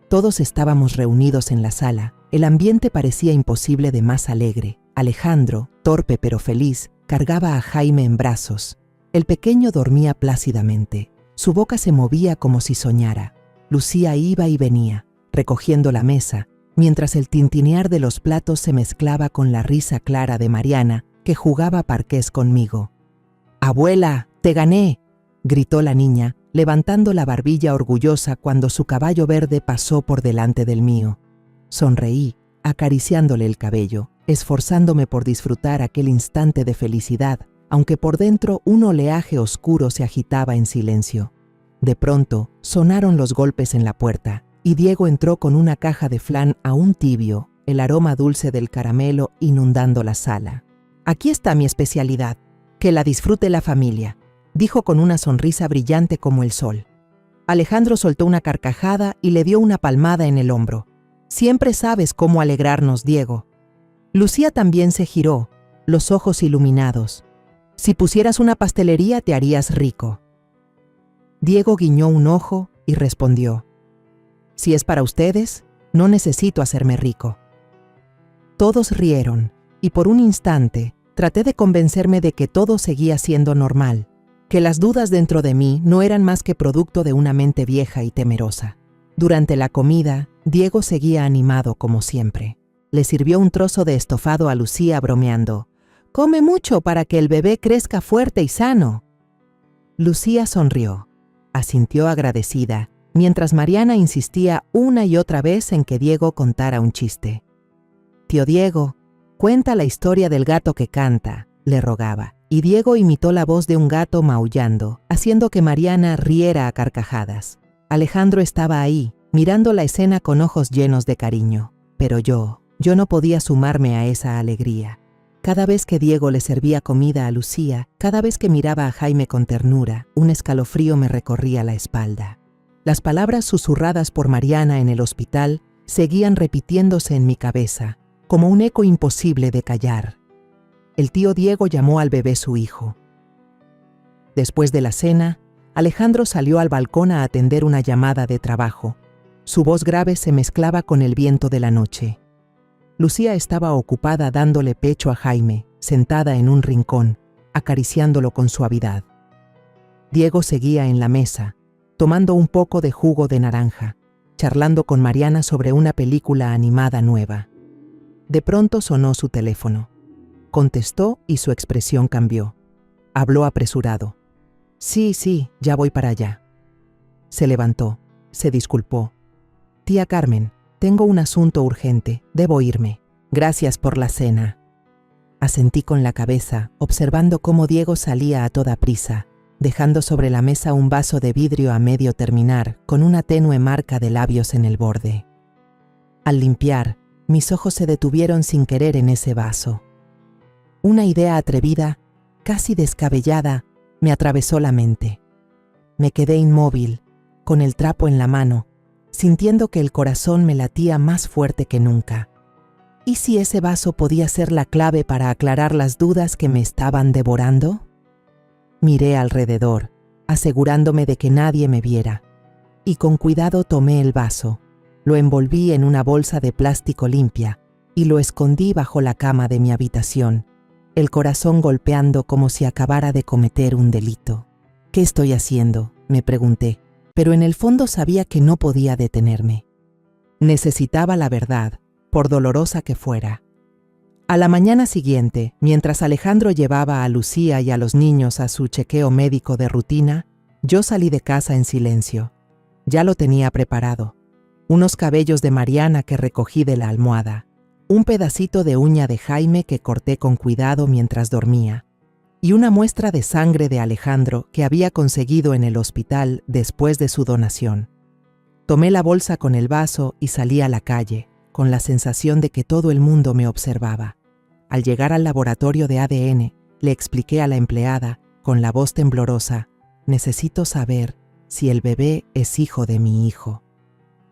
Todos estábamos reunidos en la sala. El ambiente parecía imposible de más alegre. Alejandro, torpe pero feliz, cargaba a Jaime en brazos. El pequeño dormía plácidamente. Su boca se movía como si soñara. Lucía iba y venía, recogiendo la mesa, mientras el tintinear de los platos se mezclaba con la risa clara de Mariana, que jugaba parqués conmigo. «¡Abuela, te gané!», gritó la niña, levantando la barbilla orgullosa cuando su caballo verde pasó por delante del mío. Sonreí, acariciándole el cabello, esforzándome por disfrutar aquel instante de felicidad, aunque por dentro un oleaje oscuro se agitaba en silencio. De pronto, sonaron los golpes en la puerta, y Diego entró con una caja de flan aún tibio, el aroma dulce del caramelo inundando la sala. «Aquí está mi especialidad, que la disfrute la familia», dijo con una sonrisa brillante como el sol. Alejandro soltó una carcajada y le dio una palmada en el hombro. «Siempre sabes cómo alegrarnos, Diego». Lucía también se giró, los ojos iluminados. «Si pusieras una pastelería te harías rico». Diego guiñó un ojo y respondió: «Si es para ustedes, no necesito hacerme rico». Todos rieron, y por un instante traté de convencerme de que todo seguía siendo normal, que las dudas dentro de mí no eran más que producto de una mente vieja y temerosa. Durante la comida, Diego seguía animado como siempre. Le sirvió un trozo de estofado a Lucía bromeando: «Come mucho para que el bebé crezca fuerte y sano». Lucía sonrió, asintió agradecida, mientras Mariana insistía una y otra vez en que Diego contara un chiste. «Tío Diego, cuenta la historia del gato que canta», le rogaba, y Diego imitó la voz de un gato maullando, haciendo que Mariana riera a carcajadas. Alejandro estaba ahí, mirando la escena con ojos llenos de cariño, pero yo no podía sumarme a esa alegría. Cada vez que Diego le servía comida a Lucía, cada vez que miraba a Jaime con ternura, un escalofrío me recorría la espalda. Las palabras susurradas por Mariana en el hospital seguían repitiéndose en mi cabeza, como un eco imposible de callar. El tío Diego llamó al bebé su hijo. Después de la cena, Alejandro salió al balcón a atender una llamada de trabajo. Su voz grave se mezclaba con el viento de la noche. Lucía estaba ocupada dándole pecho a Jaime, sentada en un rincón, acariciándolo con suavidad. Diego seguía en la mesa, tomando un poco de jugo de naranja, charlando con Mariana sobre una película animada nueva. De pronto sonó su teléfono. Contestó y su expresión cambió. Habló apresurado. Sí, ya voy para allá. Se levantó, se disculpó. Tía Carmen, tengo un asunto urgente, debo irme. Gracias por la cena. Asentí con la cabeza, observando cómo Diego salía a toda prisa, dejando sobre la mesa un vaso de vidrio a medio terminar, con una tenue marca de labios en el borde. Al limpiar, mis ojos se detuvieron sin querer en ese vaso. Una idea atrevida, casi descabellada, me atravesó la mente. Me quedé inmóvil, con el trapo en la mano, sintiendo que el corazón me latía más fuerte que nunca. ¿Y si ese vaso podía ser la clave para aclarar las dudas que me estaban devorando? Miré alrededor, asegurándome de que nadie me viera, y con cuidado tomé el vaso, lo envolví en una bolsa de plástico limpia y lo escondí bajo la cama de mi habitación, el corazón golpeando como si acabara de cometer un delito. ¿Qué estoy haciendo?, me pregunté, pero en el fondo sabía que no podía detenerme. Necesitaba la verdad, por dolorosa que fuera. A la mañana siguiente, mientras Alejandro llevaba a Lucía y a los niños a su chequeo médico de rutina, yo salí de casa en silencio. Ya lo tenía preparado. Unos cabellos de Mariana que recogí de la almohada, un pedacito de uña de Jaime que corté con cuidado mientras dormía, y una muestra de sangre de Alejandro que había conseguido en el hospital después de su donación. Tomé la bolsa con el vaso y salí a la calle, con la sensación de que todo el mundo me observaba. Al llegar al laboratorio de ADN, le expliqué a la empleada, con la voz temblorosa, «Necesito saber si el bebé es hijo de mi hijo».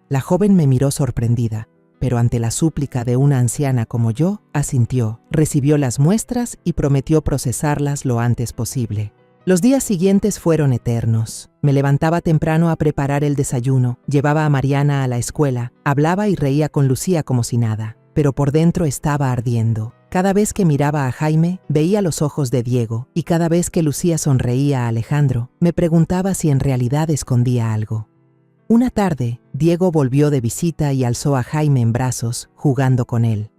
La joven me miró sorprendida, pero ante la súplica de una anciana como yo, asintió, recibió las muestras y prometió procesarlas lo antes posible. Los días siguientes fueron eternos. Me levantaba temprano a preparar el desayuno, llevaba a Mariana a la escuela, hablaba y reía con Lucía como si nada, pero por dentro estaba ardiendo. Cada vez que miraba a Jaime, veía los ojos de Diego, y cada vez que Lucía sonreía a Alejandro, me preguntaba si en realidad escondía algo. Una tarde, Diego volvió de visita y alzó a Jaime en brazos, jugando con él.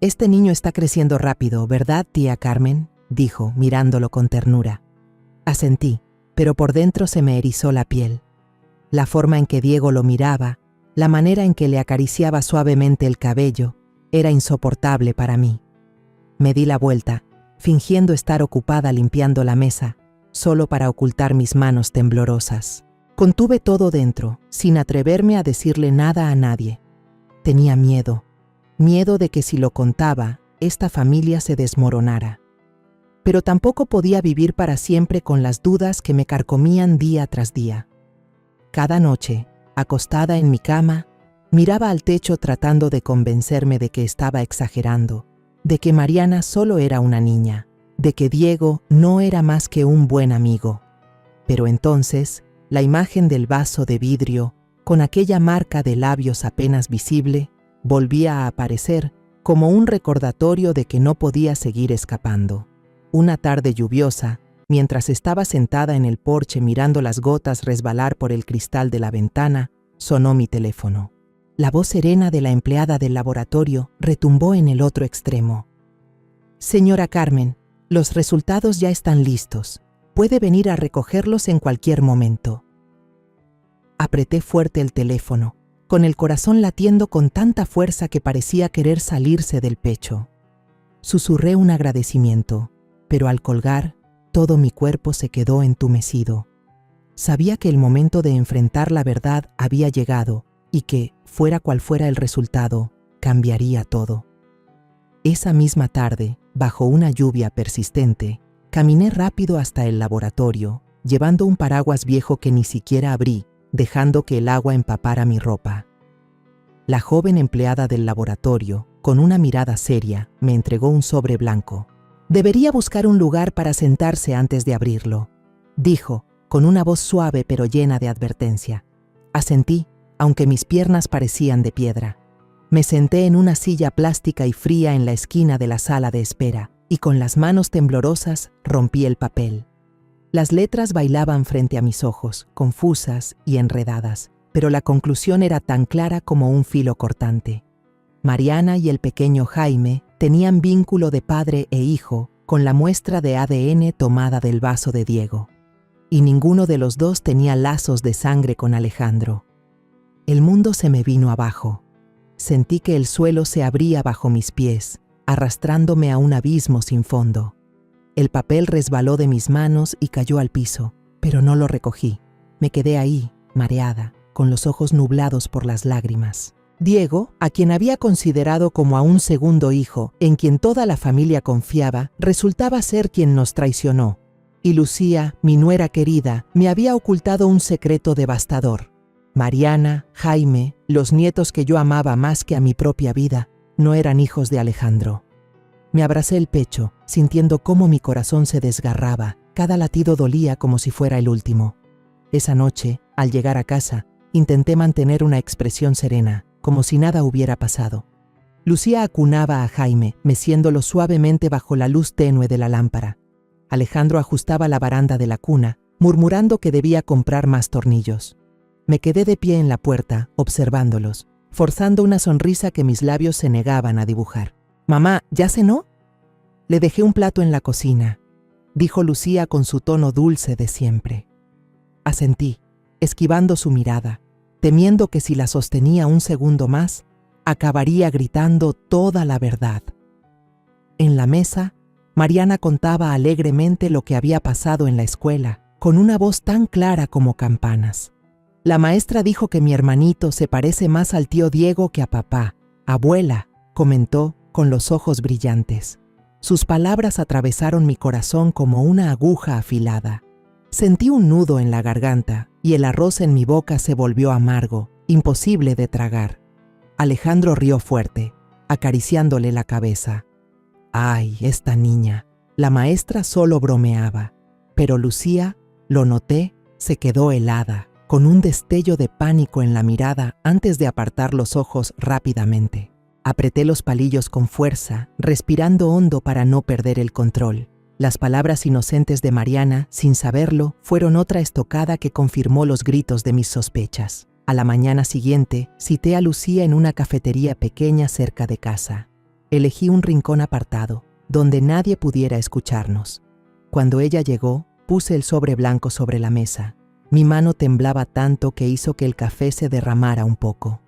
«Este niño está creciendo rápido, ¿verdad, tía Carmen?», dijo, mirándolo con ternura. Asentí, pero por dentro se me erizó la piel. La forma en que Diego lo miraba, la manera en que le acariciaba suavemente el cabello, era insoportable para mí. Me di la vuelta, fingiendo estar ocupada limpiando la mesa, solo para ocultar mis manos temblorosas. Contuve todo dentro, sin atreverme a decirle nada a nadie. Tenía miedo de que si lo contaba, esta familia se desmoronara. Pero tampoco podía vivir para siempre con las dudas que me carcomían día tras día. Cada noche, acostada en mi cama, miraba al techo tratando de convencerme de que estaba exagerando, de que Mariana solo era una niña, de que Diego no era más que un buen amigo. Pero entonces, la imagen del vaso de vidrio, con aquella marca de labios apenas visible, volvía a aparecer como un recordatorio de que no podía seguir escapando. Una tarde lluviosa, mientras estaba sentada en el porche mirando las gotas resbalar por el cristal de la ventana, sonó mi teléfono. La voz serena de la empleada del laboratorio retumbó en el otro extremo. «Señora Carmen, los resultados ya están listos. Puede venir a recogerlos en cualquier momento». Apreté fuerte el teléfono, con el corazón latiendo con tanta fuerza que parecía querer salirse del pecho. Susurré un agradecimiento, pero al colgar, todo mi cuerpo se quedó entumecido. Sabía que el momento de enfrentar la verdad había llegado y que, fuera cual fuera el resultado, cambiaría todo. Esa misma tarde, bajo una lluvia persistente, caminé rápido hasta el laboratorio, llevando un paraguas viejo que ni siquiera abrí, dejando que el agua empapara mi ropa. La joven empleada del laboratorio, con una mirada seria, me entregó un sobre blanco. «Debería buscar un lugar para sentarse antes de abrirlo», dijo, con una voz suave pero llena de advertencia. Asentí, aunque mis piernas parecían de piedra. Me senté en una silla plástica y fría en la esquina de la sala de espera, y con las manos temblorosas rompí el papel. Las letras bailaban frente a mis ojos, confusas y enredadas, pero la conclusión era tan clara como un filo cortante. Mariana y el pequeño Jaime tenían vínculo de padre e hijo con la muestra de ADN tomada del vaso de Diego. Y ninguno de los dos tenía lazos de sangre con Alejandro. El mundo se me vino abajo. Sentí que el suelo se abría bajo mis pies, arrastrándome a un abismo sin fondo. El papel resbaló de mis manos y cayó al piso, pero no lo recogí. Me quedé ahí, mareada, con los ojos nublados por las lágrimas. Diego, a quien había considerado como a un segundo hijo, en quien toda la familia confiaba, resultaba ser quien nos traicionó. Y Lucía, mi nuera querida, me había ocultado un secreto devastador. Mariana, Jaime, los nietos que yo amaba más que a mi propia vida, no eran hijos de Alejandro. Me abracé el pecho, sintiendo cómo mi corazón se desgarraba. Cada latido dolía como si fuera el último. Esa noche, al llegar a casa, intenté mantener una expresión serena, como si nada hubiera pasado. Lucía acunaba a Jaime, meciéndolo suavemente bajo la luz tenue de la lámpara. Alejandro ajustaba la baranda de la cuna, murmurando que debía comprar más tornillos. Me quedé de pie en la puerta, observándolos, forzando una sonrisa que mis labios se negaban a dibujar. «Mamá, ¿ya cenó?» «Le dejé un plato en la cocina», dijo Lucía con su tono dulce de siempre. Asentí, esquivando su mirada, temiendo que si la sostenía un segundo más, acabaría gritando toda la verdad. En la mesa, Mariana contaba alegremente lo que había pasado en la escuela, con una voz tan clara como campanas. La maestra dijo que mi hermanito se parece más al tío Diego que a papá. «Abuela», comentó, con los ojos brillantes. Sus palabras atravesaron mi corazón como una aguja afilada. Sentí un nudo en la garganta y el arroz en mi boca se volvió amargo, imposible de tragar. Alejandro rió fuerte, acariciándole la cabeza. «Ay, esta niña». La maestra solo bromeaba, pero Lucía, lo noté, se quedó helada, con un destello de pánico en la mirada antes de apartar los ojos rápidamente. Apreté los palillos con fuerza, respirando hondo para no perder el control. Las palabras inocentes de Mariana, sin saberlo, fueron otra estocada que confirmó los gritos de mis sospechas. A la mañana siguiente, cité a Lucía en una cafetería pequeña cerca de casa. Elegí un rincón apartado, donde nadie pudiera escucharnos. Cuando ella llegó, puse el sobre blanco sobre la mesa. Mi mano temblaba tanto que hizo que el café se derramara un poco.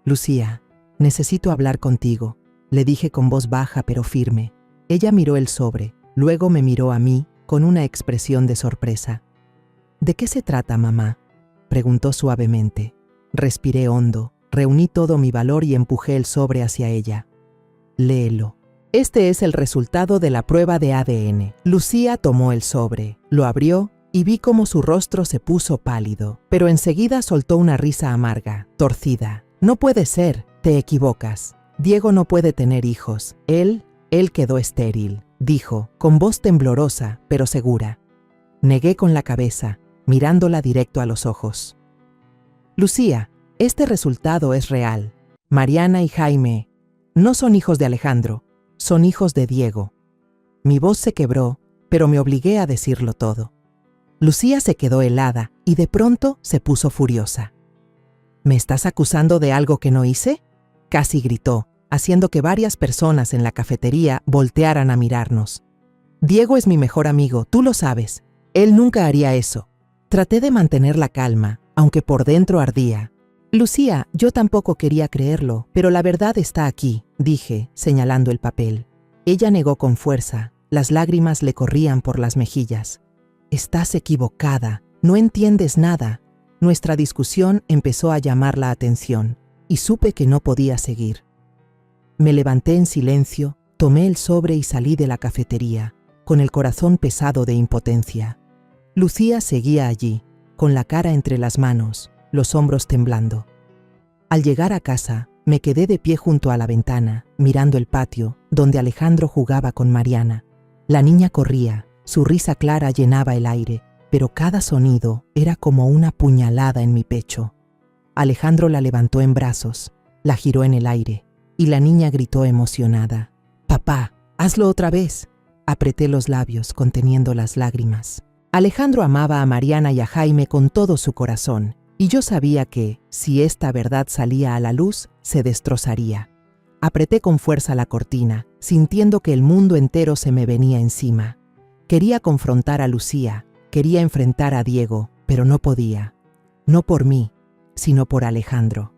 «Lucía, necesito hablar contigo», le dije con voz baja pero firme. Ella miró el sobre, luego me miró a mí con una expresión de sorpresa. «¿De qué se trata, mamá?», preguntó suavemente. Respiré hondo, reuní todo mi valor y empujé el sobre hacia ella. «Léelo. Este es el resultado de la prueba de ADN». Lucía tomó el sobre, lo abrió y vi cómo su rostro se puso pálido, pero enseguida soltó una risa amarga, torcida. «No puede ser, te equivocas. Diego no puede tener hijos. Él quedó estéril», dijo, con voz temblorosa, pero segura. Negué con la cabeza, mirándola directo a los ojos. «Lucía, este resultado es real. Mariana y Jaime no son hijos de Alejandro, son hijos de Diego». Mi voz se quebró, pero me obligué a decirlo todo. Lucía se quedó helada y de pronto se puso furiosa. «¿Me estás acusando de algo que no hice?», casi gritó, haciendo que varias personas en la cafetería voltearan a mirarnos. «Diego es mi mejor amigo, tú lo sabes. Él nunca haría eso». Traté de mantener la calma, aunque por dentro ardía. «Lucía, yo tampoco quería creerlo, pero la verdad está aquí», dije, señalando el papel. Ella negó con fuerza, las lágrimas le corrían por las mejillas. «Estás equivocada, no entiendes nada». Nuestra discusión empezó a llamar la atención, y supe que no podía seguir. Me levanté en silencio, tomé el sobre y salí de la cafetería, con el corazón pesado de impotencia. Lucía seguía allí, con la cara entre las manos, los hombros temblando. Al llegar a casa, me quedé de pie junto a la ventana, mirando el patio, donde Alejandro jugaba con Mariana. La niña corría, su risa clara llenaba el aire, pero cada sonido era como una puñalada en mi pecho. Alejandro la levantó en brazos, la giró en el aire, y la niña gritó emocionada: «Papá, hazlo otra vez». Apreté los labios, conteniendo las lágrimas. Alejandro amaba a Mariana y a Jaime con todo su corazón, y yo sabía que, si esta verdad salía a la luz, se destrozaría. Apreté con fuerza la cortina, sintiendo que el mundo entero se me venía encima. Quería confrontar a Lucía, quería enfrentar a Diego, pero no podía. No por mí, sino por Alejandro.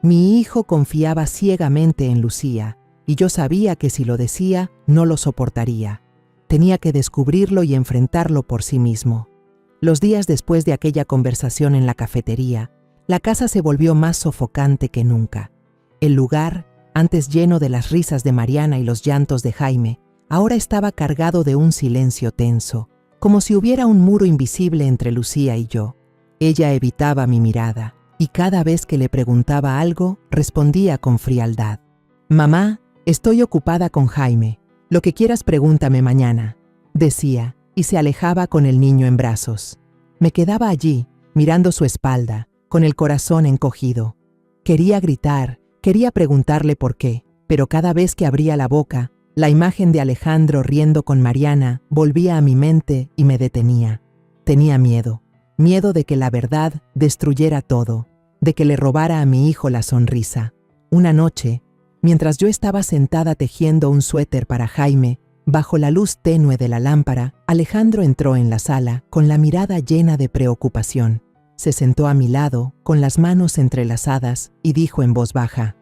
Mi hijo confiaba ciegamente en Lucía, y yo sabía que si lo decía, no lo soportaría. Tenía que descubrirlo y enfrentarlo por sí mismo. Los días después de aquella conversación en la cafetería, la casa se volvió más sofocante que nunca. El lugar, antes lleno de las risas de Mariana y los llantos de Jaime, ahora estaba cargado de un silencio tenso, como si hubiera un muro invisible entre Lucía y yo. Ella evitaba mi mirada, y cada vez que le preguntaba algo, respondía con frialdad: «Mamá, estoy ocupada con Jaime. Lo que quieras pregúntame mañana», decía, y se alejaba con el niño en brazos. Me quedaba allí, mirando su espalda, con el corazón encogido. Quería gritar, quería preguntarle por qué, pero cada vez que abría la boca, la imagen de Alejandro riendo con Mariana volvía a mi mente y me detenía. Tenía miedo de que la verdad destruyera todo, de que le robara a mi hijo la sonrisa. Una noche, mientras yo estaba sentada tejiendo un suéter para Jaime, bajo la luz tenue de la lámpara, Alejandro entró en la sala con la mirada llena de preocupación. Se sentó a mi lado, con las manos entrelazadas, y dijo en voz baja: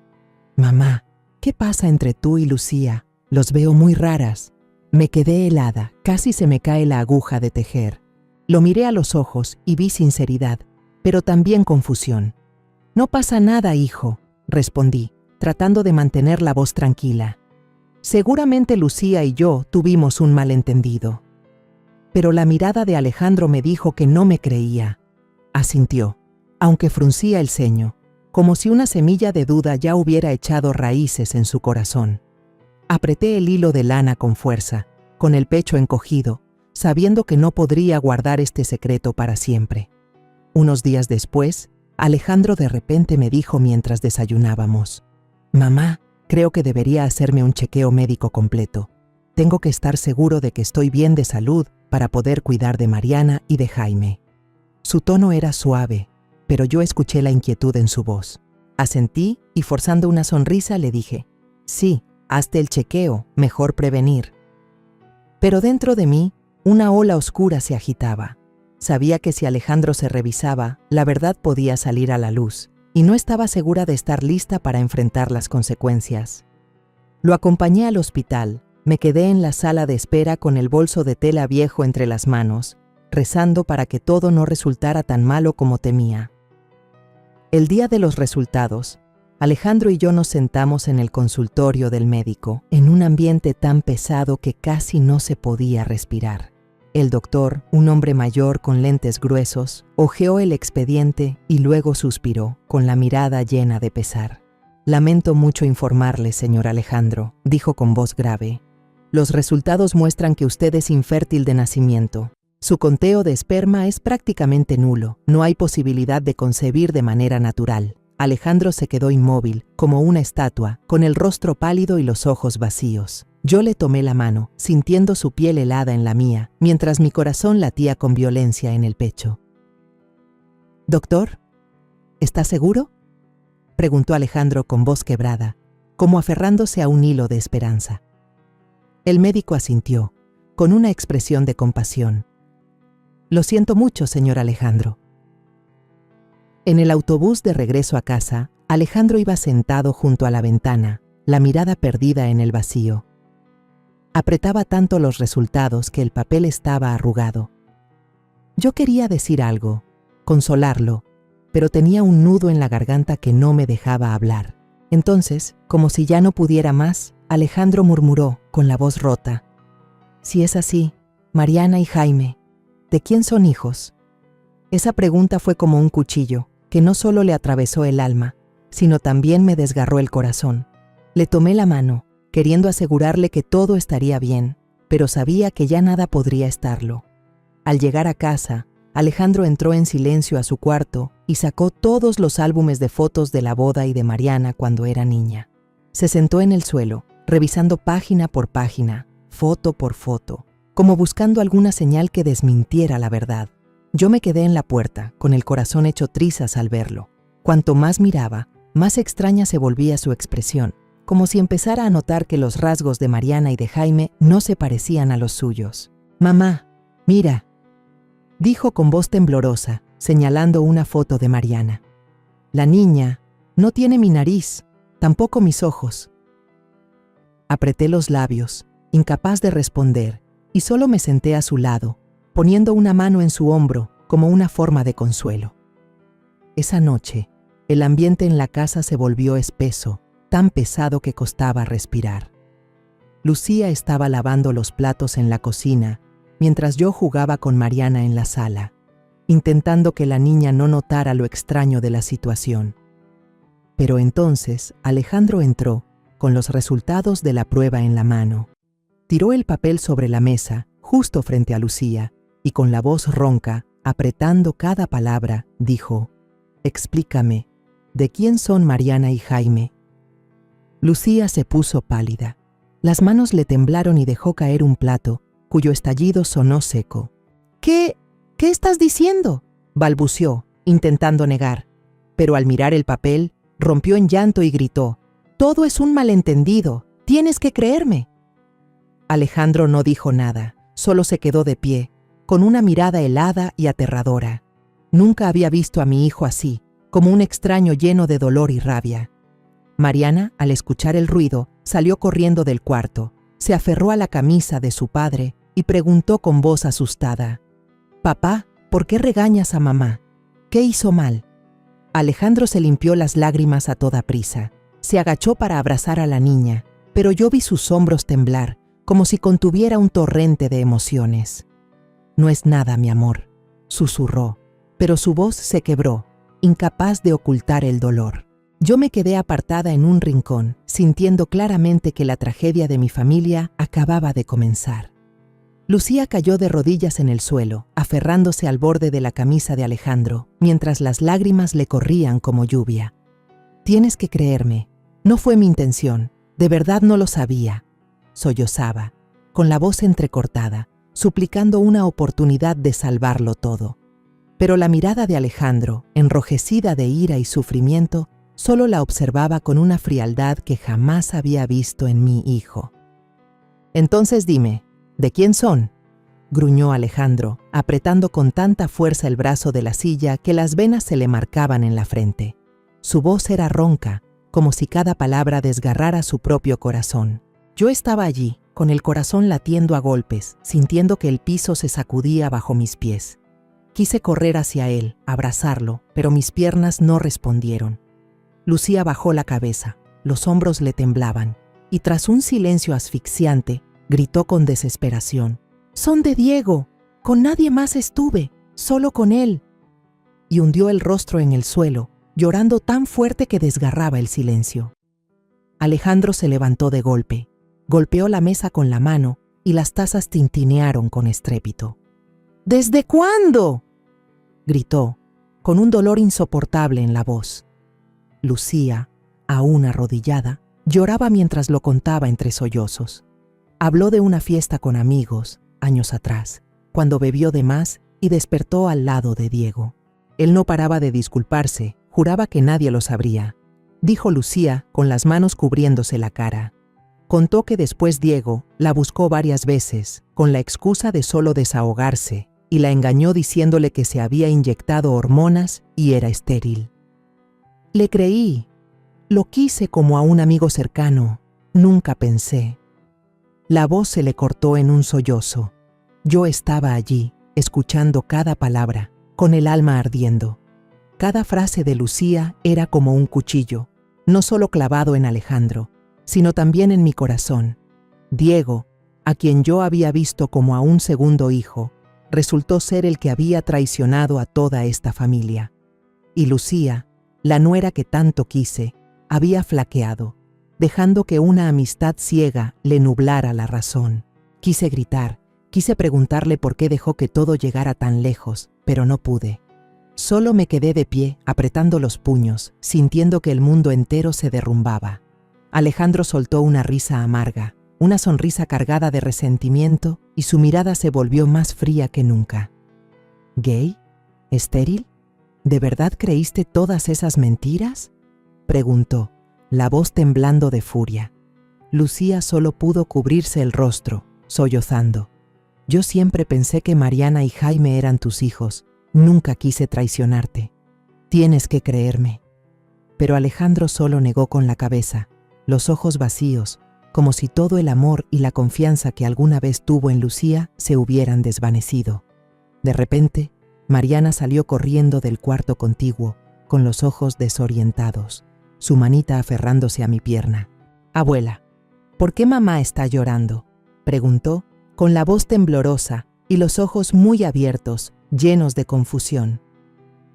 «Mamá, ¿qué pasa entre tú y Lucía? Los veo muy raras». Me quedé helada, casi se me cae la aguja de tejer. Lo miré a los ojos y vi sinceridad, pero también confusión. «No pasa nada, hijo», respondí, tratando de mantener la voz tranquila. «Seguramente Lucía y yo tuvimos un malentendido». Pero la mirada de Alejandro me dijo que no me creía. Asintió, aunque fruncía el ceño, como si una semilla de duda ya hubiera echado raíces en su corazón. Apreté el hilo de lana con fuerza, con el pecho encogido, sabiendo que no podría guardar este secreto para siempre. Unos días después, Alejandro de repente me dijo mientras desayunábamos: «Mamá, creo que debería hacerme un chequeo médico completo. Tengo que estar seguro de que estoy bien de salud para poder cuidar de Mariana y de Jaime». Su tono era suave, pero yo escuché la inquietud en su voz. Asentí y, forzando una sonrisa, le dije: «Sí, hazte el chequeo, mejor prevenir». Pero dentro de mí, una ola oscura se agitaba. Sabía que si Alejandro se revisaba, la verdad podía salir a la luz, y no estaba segura de estar lista para enfrentar las consecuencias. Lo acompañé al hospital, me quedé en la sala de espera con el bolso de tela viejo entre las manos, rezando para que todo no resultara tan malo como temía. El día de los resultados, Alejandro y yo nos sentamos en el consultorio del médico, en un ambiente tan pesado que casi no se podía respirar. El doctor, un hombre mayor con lentes gruesos, hojeó el expediente y luego suspiró, con la mirada llena de pesar. «Lamento mucho informarle, señor Alejandro», dijo con voz grave. «Los resultados muestran que usted es infértil de nacimiento. Su conteo de esperma es prácticamente nulo. No hay posibilidad de concebir de manera natural». Alejandro se quedó inmóvil, como una estatua, con el rostro pálido y los ojos vacíos. Yo le tomé la mano, sintiendo su piel helada en la mía, mientras mi corazón latía con violencia en el pecho. «Doctor, ¿está seguro?», preguntó Alejandro con voz quebrada, como aferrándose a un hilo de esperanza. El médico asintió, con una expresión de compasión. «Lo siento mucho, señor Alejandro». En el autobús de regreso a casa, Alejandro iba sentado junto a la ventana, la mirada perdida en el vacío. Apretaba tanto los resultados que el papel estaba arrugado. Yo quería decir algo, consolarlo, pero tenía un nudo en la garganta que no me dejaba hablar. Entonces, como si ya no pudiera más, Alejandro murmuró con la voz rota: «Si es así, Mariana y Jaime, ¿de quién son hijos?». Esa pregunta fue como un cuchillo, que no solo le atravesó el alma, sino también me desgarró el corazón. Le tomé la mano, queriendo asegurarle que todo estaría bien, pero sabía que ya nada podría estarlo. Al llegar a casa, Alejandro entró en silencio a su cuarto y sacó todos los álbumes de fotos de la boda y de Mariana cuando era niña. Se sentó en el suelo, revisando página por página, foto por foto, como buscando alguna señal que desmintiera la verdad. Yo me quedé en la puerta, con el corazón hecho trizas al verlo. Cuanto más miraba, más extraña se volvía su expresión, como si empezara a notar que los rasgos de Mariana y de Jaime no se parecían a los suyos. «Mamá, mira», dijo con voz temblorosa, señalando una foto de Mariana. «La niña no tiene mi nariz, tampoco mis ojos». Apreté los labios, incapaz de responder, y solo me senté a su lado, poniendo una mano en su hombro como una forma de consuelo. Esa noche, el ambiente en la casa se volvió espeso, tan pesado que costaba respirar. Lucía estaba lavando los platos en la cocina, mientras yo jugaba con Mariana en la sala, intentando que la niña no notara lo extraño de la situación. Pero entonces Alejandro entró, con los resultados de la prueba en la mano. Tiró el papel sobre la mesa, justo frente a Lucía, y con la voz ronca, apretando cada palabra, dijo: «Explícame, ¿de quién son Mariana y Jaime?». Lucía se puso pálida. Las manos le temblaron y dejó caer un plato, cuyo estallido sonó seco. ¿Qué estás diciendo?», balbuceó, intentando negar. Pero al mirar el papel, rompió en llanto y gritó: «Todo es un malentendido, tienes que creerme». Alejandro no dijo nada, solo se quedó de pie, con una mirada helada y aterradora. Nunca había visto a mi hijo así, como un extraño lleno de dolor y rabia. Mariana, al escuchar el ruido, salió corriendo del cuarto, se aferró a la camisa de su padre y preguntó con voz asustada: «Papá, ¿por qué regañas a mamá? ¿Qué hizo mal?». Alejandro se limpió las lágrimas a toda prisa. Se agachó para abrazar a la niña, pero yo vi sus hombros temblar, como si contuviera un torrente de emociones. «No es nada, mi amor», susurró, pero su voz se quebró, incapaz de ocultar el dolor. Yo me quedé apartada en un rincón, sintiendo claramente que la tragedia de mi familia acababa de comenzar. Lucía cayó de rodillas en el suelo, aferrándose al borde de la camisa de Alejandro, mientras las lágrimas le corrían como lluvia. «Tienes que creerme, no fue mi intención, de verdad no lo sabía», sollozaba, con la voz entrecortada, suplicando una oportunidad de salvarlo todo. Pero la mirada de Alejandro, enrojecida de ira y sufrimiento, solo la observaba con una frialdad que jamás había visto en mi hijo. «Entonces dime, ¿de quién son?», gruñó Alejandro, apretando con tanta fuerza el brazo de la silla que las venas se le marcaban en la frente. Su voz era ronca, como si cada palabra desgarrara su propio corazón. Yo estaba allí, con el corazón latiendo a golpes, sintiendo que el piso se sacudía bajo mis pies. Quise correr hacia él, abrazarlo, pero mis piernas no respondieron. Lucía bajó la cabeza, los hombros le temblaban, y tras un silencio asfixiante, gritó con desesperación: «Son de Diego, con nadie más estuve, solo con él». Y hundió el rostro en el suelo, llorando tan fuerte que desgarraba el silencio. Alejandro se levantó de golpe, golpeó la mesa con la mano y las tazas tintinearon con estrépito. «¿Desde cuándo?», gritó, con un dolor insoportable en la voz. Lucía, aún arrodillada, lloraba mientras lo contaba entre sollozos. Habló de una fiesta con amigos, años atrás, cuando bebió de más y despertó al lado de Diego. Él no paraba de disculparse, juraba que nadie lo sabría, dijo Lucía con las manos cubriéndose la cara. Contó que después Diego la buscó varias veces, con la excusa de solo desahogarse, y la engañó diciéndole que se había inyectado hormonas y era estéril. Le creí, lo quise como a un amigo cercano, nunca pensé. La voz se le cortó en un sollozo. Yo estaba allí, escuchando cada palabra, con el alma ardiendo. Cada frase de Lucía era como un cuchillo, no solo clavado en Alejandro, sino también en mi corazón. Diego, a quien yo había visto como a un segundo hijo, resultó ser el que había traicionado a toda esta familia. Y Lucía, la nuera que tanto quise, había flaqueado, dejando que una amistad ciega le nublara la razón. Quise gritar, Quise preguntarle por qué dejó que todo llegara tan lejos, pero no pude. Solo me quedé de pie, apretando los puños, sintiendo que el mundo entero se derrumbaba. Alejandro soltó una risa amarga, una sonrisa cargada de resentimiento, y su mirada se volvió más fría que nunca. ¿Gay? ¿Estéril? ¿De verdad creíste todas esas mentiras?, preguntó, la voz temblando de furia. Lucía solo pudo cubrirse el rostro, sollozando. Yo siempre pensé que Mariana y Jaime eran tus hijos. Nunca quise traicionarte. Tienes que creerme. Pero Alejandro solo negó con la cabeza, los ojos vacíos, como si todo el amor y la confianza que alguna vez tuvo en Lucía se hubieran desvanecido. De repente, Mariana salió corriendo del cuarto contiguo, con los ojos desorientados, su manita aferrándose a mi pierna. «Abuela, ¿por qué mamá está llorando?», preguntó, con la voz temblorosa y los ojos muy abiertos, llenos de confusión.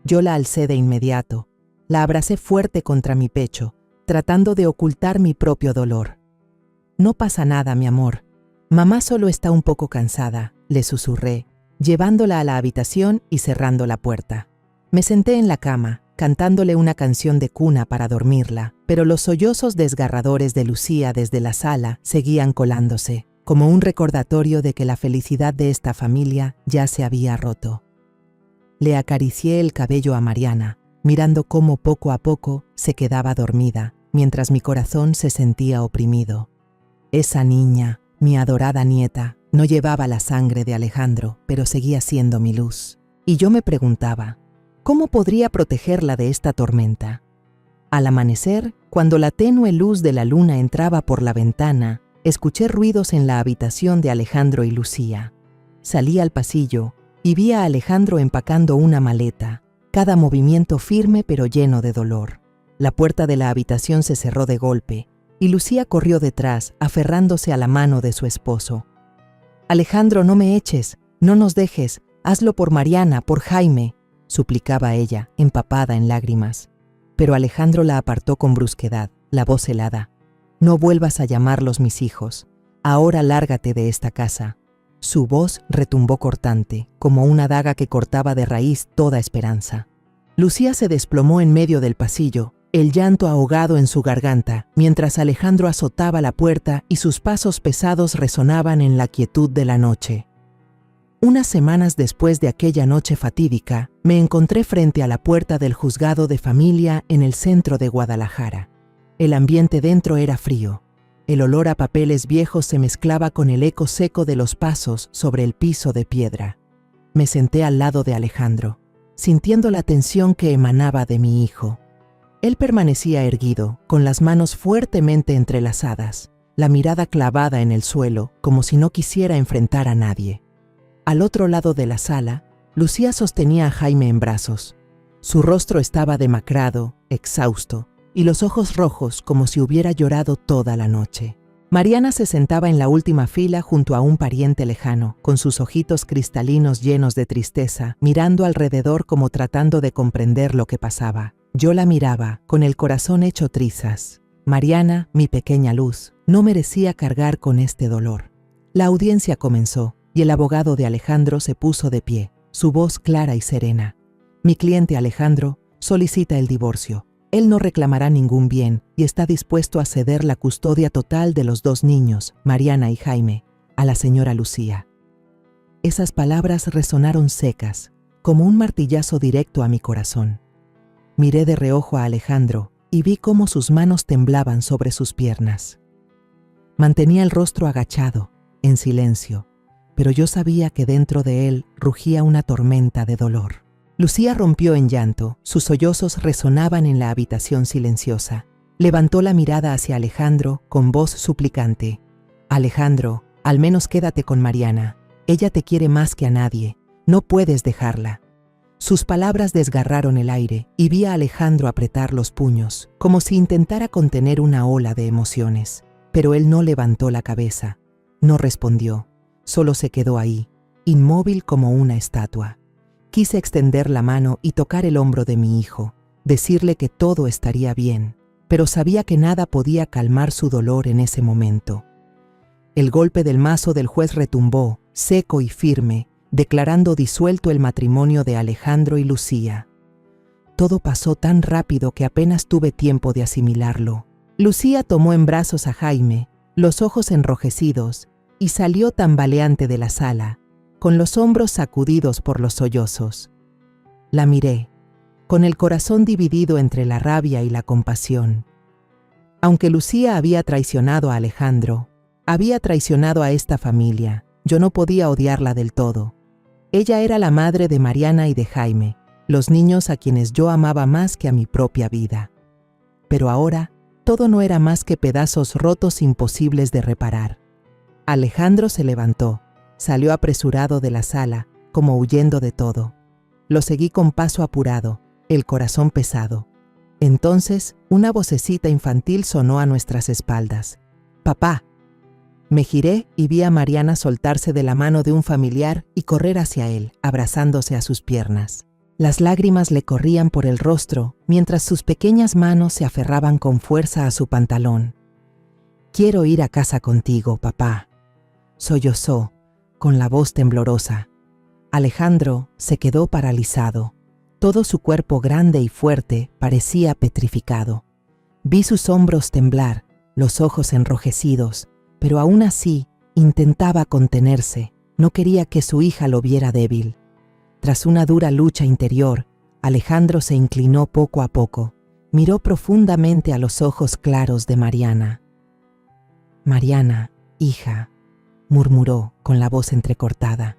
Yo la alcé de inmediato, la abracé fuerte contra mi pecho, tratando de ocultar mi propio dolor. «No pasa nada, mi amor. Mamá solo está un poco cansada», le susurré, llevándola a la habitación y cerrando la puerta. Me senté en la cama, cantándole una canción de cuna para dormirla, pero los sollozos desgarradores de Lucía desde la sala seguían colándose, como un recordatorio de que la felicidad de esta familia ya se había roto. Le acaricié el cabello a Mariana, mirando cómo poco a poco se quedaba dormida, mientras mi corazón se sentía oprimido. Esa niña, mi adorada nieta, no llevaba la sangre de Alejandro, pero seguía siendo mi luz. Y yo me preguntaba, ¿cómo podría protegerla de esta tormenta? Al amanecer, cuando la tenue luz de la luna entraba por la ventana, escuché ruidos en la habitación de Alejandro y Lucía. Salí al pasillo y vi a Alejandro empacando una maleta, cada movimiento firme pero lleno de dolor. La puerta de la habitación se cerró de golpe y Lucía corrió detrás, aferrándose a la mano de su esposo. «Alejandro, no me eches, no nos dejes, hazlo por Mariana, por Jaime», suplicaba ella, empapada en lágrimas. Pero Alejandro la apartó con brusquedad, la voz helada. «No vuelvas a llamarlos mis hijos. Ahora lárgate de esta casa». Su voz retumbó cortante, como una daga que cortaba de raíz toda esperanza. Lucía se desplomó en medio del pasillo, el llanto ahogado en su garganta, mientras Alejandro azotaba la puerta y sus pasos pesados resonaban en la quietud de la noche. Unas semanas después de aquella noche fatídica, me encontré frente a la puerta del juzgado de familia en el centro de Guadalajara. El ambiente dentro era frío. El olor a papeles viejos se mezclaba con el eco seco de los pasos sobre el piso de piedra. Me senté al lado de Alejandro, sintiendo la tensión que emanaba de mi hijo. Él permanecía erguido, con las manos fuertemente entrelazadas, la mirada clavada en el suelo, como si no quisiera enfrentar a nadie. Al otro lado de la sala, Lucía sostenía a Jaime en brazos. Su rostro estaba demacrado, exhausto, y los ojos rojos como si hubiera llorado toda la noche. Mariana se sentaba en la última fila junto a un pariente lejano, con sus ojitos cristalinos llenos de tristeza, mirando alrededor como tratando de comprender lo que pasaba. Yo la miraba, con el corazón hecho trizas. Mariana, mi pequeña luz, no merecía cargar con este dolor. La audiencia comenzó, y el abogado de Alejandro se puso de pie, su voz clara y serena. «Mi cliente Alejandro solicita el divorcio. Él no reclamará ningún bien y está dispuesto a ceder la custodia total de los dos niños, Mariana y Jaime, a la señora Lucía». Esas palabras resonaron secas, como un martillazo directo a mi corazón. Miré de reojo a Alejandro y vi cómo sus manos temblaban sobre sus piernas. Mantenía el rostro agachado, en silencio, pero yo sabía que dentro de él rugía una tormenta de dolor. Lucía rompió en llanto, sus sollozos resonaban en la habitación silenciosa. Levantó la mirada hacia Alejandro con voz suplicante. «Alejandro, al menos quédate con Mariana. Ella te quiere más que a nadie. No puedes dejarla». Sus palabras desgarraron el aire y vi a Alejandro apretar los puños, como si intentara contener una ola de emociones. Pero él no levantó la cabeza, no respondió, solo se quedó ahí, inmóvil como una estatua. Quise extender la mano y tocar el hombro de mi hijo, decirle que todo estaría bien, pero sabía que nada podía calmar su dolor en ese momento. El golpe del mazo del juez retumbó, seco y firme, declarando disuelto el matrimonio de Alejandro y Lucía. Todo pasó tan rápido que apenas tuve tiempo de asimilarlo. Lucía tomó en brazos a Jaime, los ojos enrojecidos, y salió tambaleante de la sala, con los hombros sacudidos por los sollozos. La miré, con el corazón dividido entre la rabia y la compasión. Aunque Lucía había traicionado a Alejandro, había traicionado a esta familia, yo no podía odiarla del todo. Ella era la madre de Mariana y de Jaime, los niños a quienes yo amaba más que a mi propia vida. Pero ahora, todo no era más que pedazos rotos imposibles de reparar. Alejandro se levantó, salió apresurado de la sala, como huyendo de todo. Lo seguí con paso apurado, el corazón pesado. Entonces, una vocecita infantil sonó a nuestras espaldas. «¡Papá!». Me giré y vi a Mariana soltarse de la mano de un familiar y correr hacia él, abrazándose a sus piernas. Las lágrimas le corrían por el rostro, mientras sus pequeñas manos se aferraban con fuerza a su pantalón. «Quiero ir a casa contigo, papá», sollozó, con la voz temblorosa. Alejandro se quedó paralizado. Todo su cuerpo grande y fuerte parecía petrificado. Vi sus hombros temblar, los ojos enrojecidos, pero aún así intentaba contenerse. No quería que su hija lo viera débil. Tras una dura lucha interior, Alejandro se inclinó poco a poco. Miró profundamente a los ojos claros de Mariana. «Mariana, hija», murmuró con la voz entrecortada.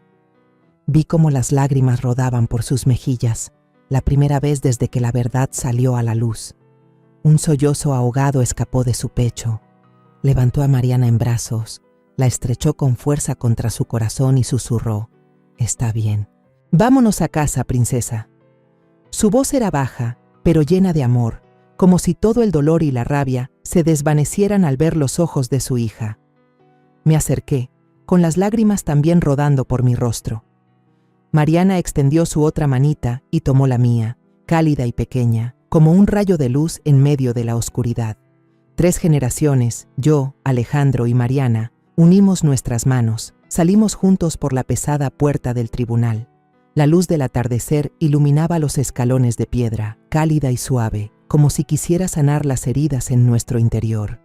Vi cómo las lágrimas rodaban por sus mejillas, la primera vez desde que la verdad salió a la luz. Un sollozo ahogado escapó de su pecho. Levantó a Mariana en brazos, la estrechó con fuerza contra su corazón y susurró: «Está bien. Vámonos a casa, princesa». Su voz era baja, pero llena de amor, como si todo el dolor y la rabia se desvanecieran al ver los ojos de su hija. Me acerqué, con las lágrimas también rodando por mi rostro. Mariana extendió su otra manita y tomó la mía, cálida y pequeña, como un rayo de luz en medio de la oscuridad. 3 generaciones, yo, Alejandro y Mariana, unimos nuestras manos, salimos juntos por la pesada puerta del tribunal. La luz del atardecer iluminaba los escalones de piedra, cálida y suave, como si quisiera sanar las heridas en nuestro interior.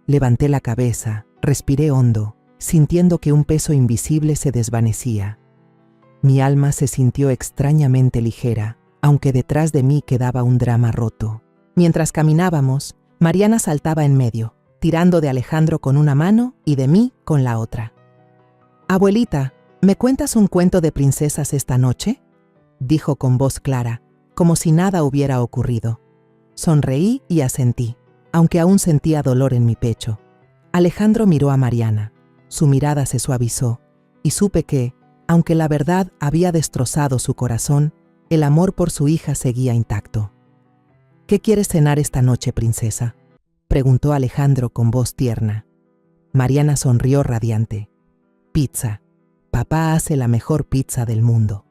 Levanté la cabeza, respiré hondo, sintiendo que un peso invisible se desvanecía. Mi alma se sintió extrañamente ligera, aunque detrás de mí quedaba un drama roto. Mientras caminábamos, Mariana saltaba en medio, tirando de Alejandro con una mano y de mí con la otra. «Abuelita, ¿me cuentas un cuento de princesas esta noche?», dijo con voz clara, como si nada hubiera ocurrido. Sonreí y asentí, aunque aún sentía dolor en mi pecho. Alejandro miró a Mariana. Su mirada se suavizó, y supe que, aunque la verdad había destrozado su corazón, el amor por su hija seguía intacto. «¿Qué quieres cenar esta noche, princesa?», preguntó Alejandro con voz tierna. Mariana sonrió radiante. «Pizza. Papá hace la mejor pizza del mundo».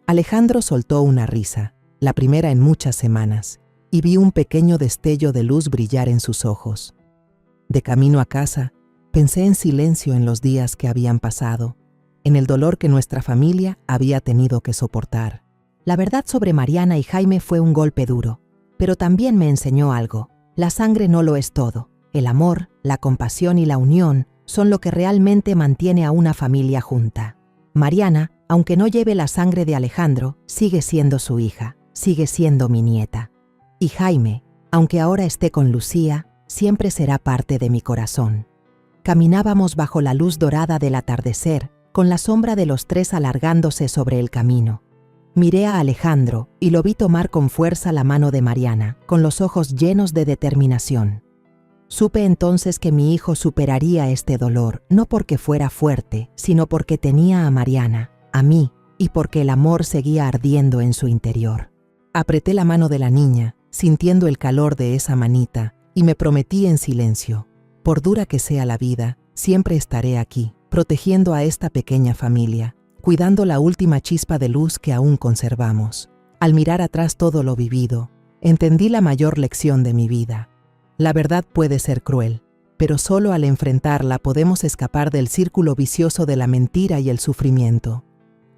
Alejandro soltó una risa, la primera en muchas semanas, y vi un pequeño destello de luz brillar en sus ojos. De camino a casa, pensé en silencio en los días que habían pasado, en el dolor que nuestra familia había tenido que soportar. La verdad sobre Mariana y Jaime fue un golpe duro, pero también me enseñó algo. La sangre no lo es todo. El amor, la compasión y la unión son lo que realmente mantiene a una familia junta. Mariana, aunque no lleve la sangre de Alejandro, sigue siendo su hija, sigue siendo mi nieta. Y Jaime, aunque ahora esté con Lucía, siempre será parte de mi corazón. Caminábamos bajo la luz dorada del atardecer, con la sombra de los 3 alargándose sobre el camino. Miré a Alejandro y lo vi tomar con fuerza la mano de Mariana, con los ojos llenos de determinación. Supe entonces que mi hijo superaría este dolor, no porque fuera fuerte, sino porque tenía a Mariana, a mí, y porque el amor seguía ardiendo en su interior. Apreté la mano de la niña, sintiendo el calor de esa manita, y me prometí en silencio: por dura que sea la vida, siempre estaré aquí, protegiendo a esta pequeña familia, cuidando la última chispa de luz que aún conservamos. Al mirar atrás todo lo vivido, entendí la mayor lección de mi vida. La verdad puede ser cruel, pero solo al enfrentarla podemos escapar del círculo vicioso de la mentira y el sufrimiento.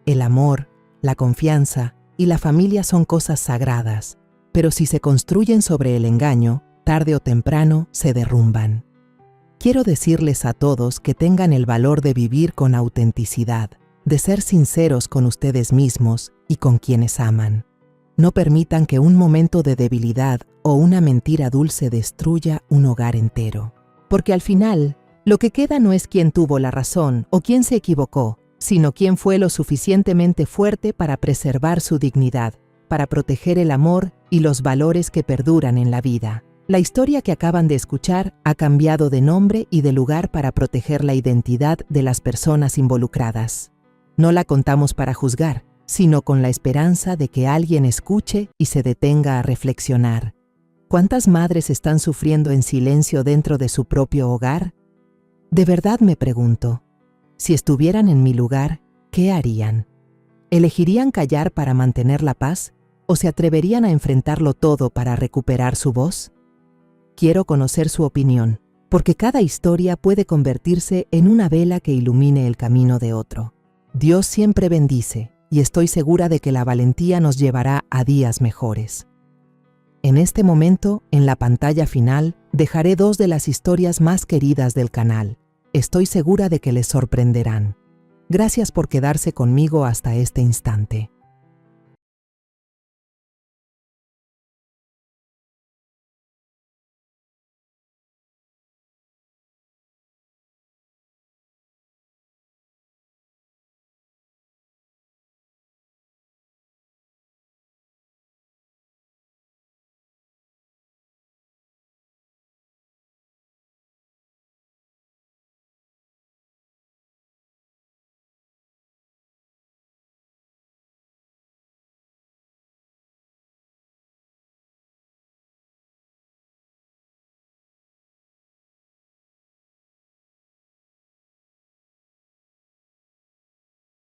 El amor, la confianza y la familia son cosas sagradas, pero si se construyen sobre el engaño, tarde o temprano se derrumban. Quiero decirles a todos que tengan el valor de vivir con autenticidad, de ser sinceros con ustedes mismos y con quienes aman. No permitan que un momento de debilidad o una mentira dulce destruya un hogar entero. Porque al final, lo que queda no es quién tuvo la razón o quién se equivocó, sino quién fue lo suficientemente fuerte para preservar su dignidad, para proteger el amor y los valores que perduran en la vida. La historia que acaban de escuchar ha cambiado de nombre y de lugar para proteger la identidad de las personas involucradas. No la contamos para juzgar, sino con la esperanza de que alguien escuche y se detenga a reflexionar. ¿Cuántas madres están sufriendo en silencio dentro de su propio hogar? De verdad me pregunto, si estuvieran en mi lugar, ¿qué harían? ¿Elegirían callar para mantener la paz o se atreverían a enfrentarlo todo para recuperar su voz? Quiero conocer su opinión, porque cada historia puede convertirse en una vela que ilumine el camino de otro. Dios siempre bendice, y estoy segura de que la valentía nos llevará a días mejores. En este momento, en la pantalla final, dejaré 2 de las historias más queridas del canal. Estoy segura de que les sorprenderán. Gracias por quedarse conmigo hasta este instante.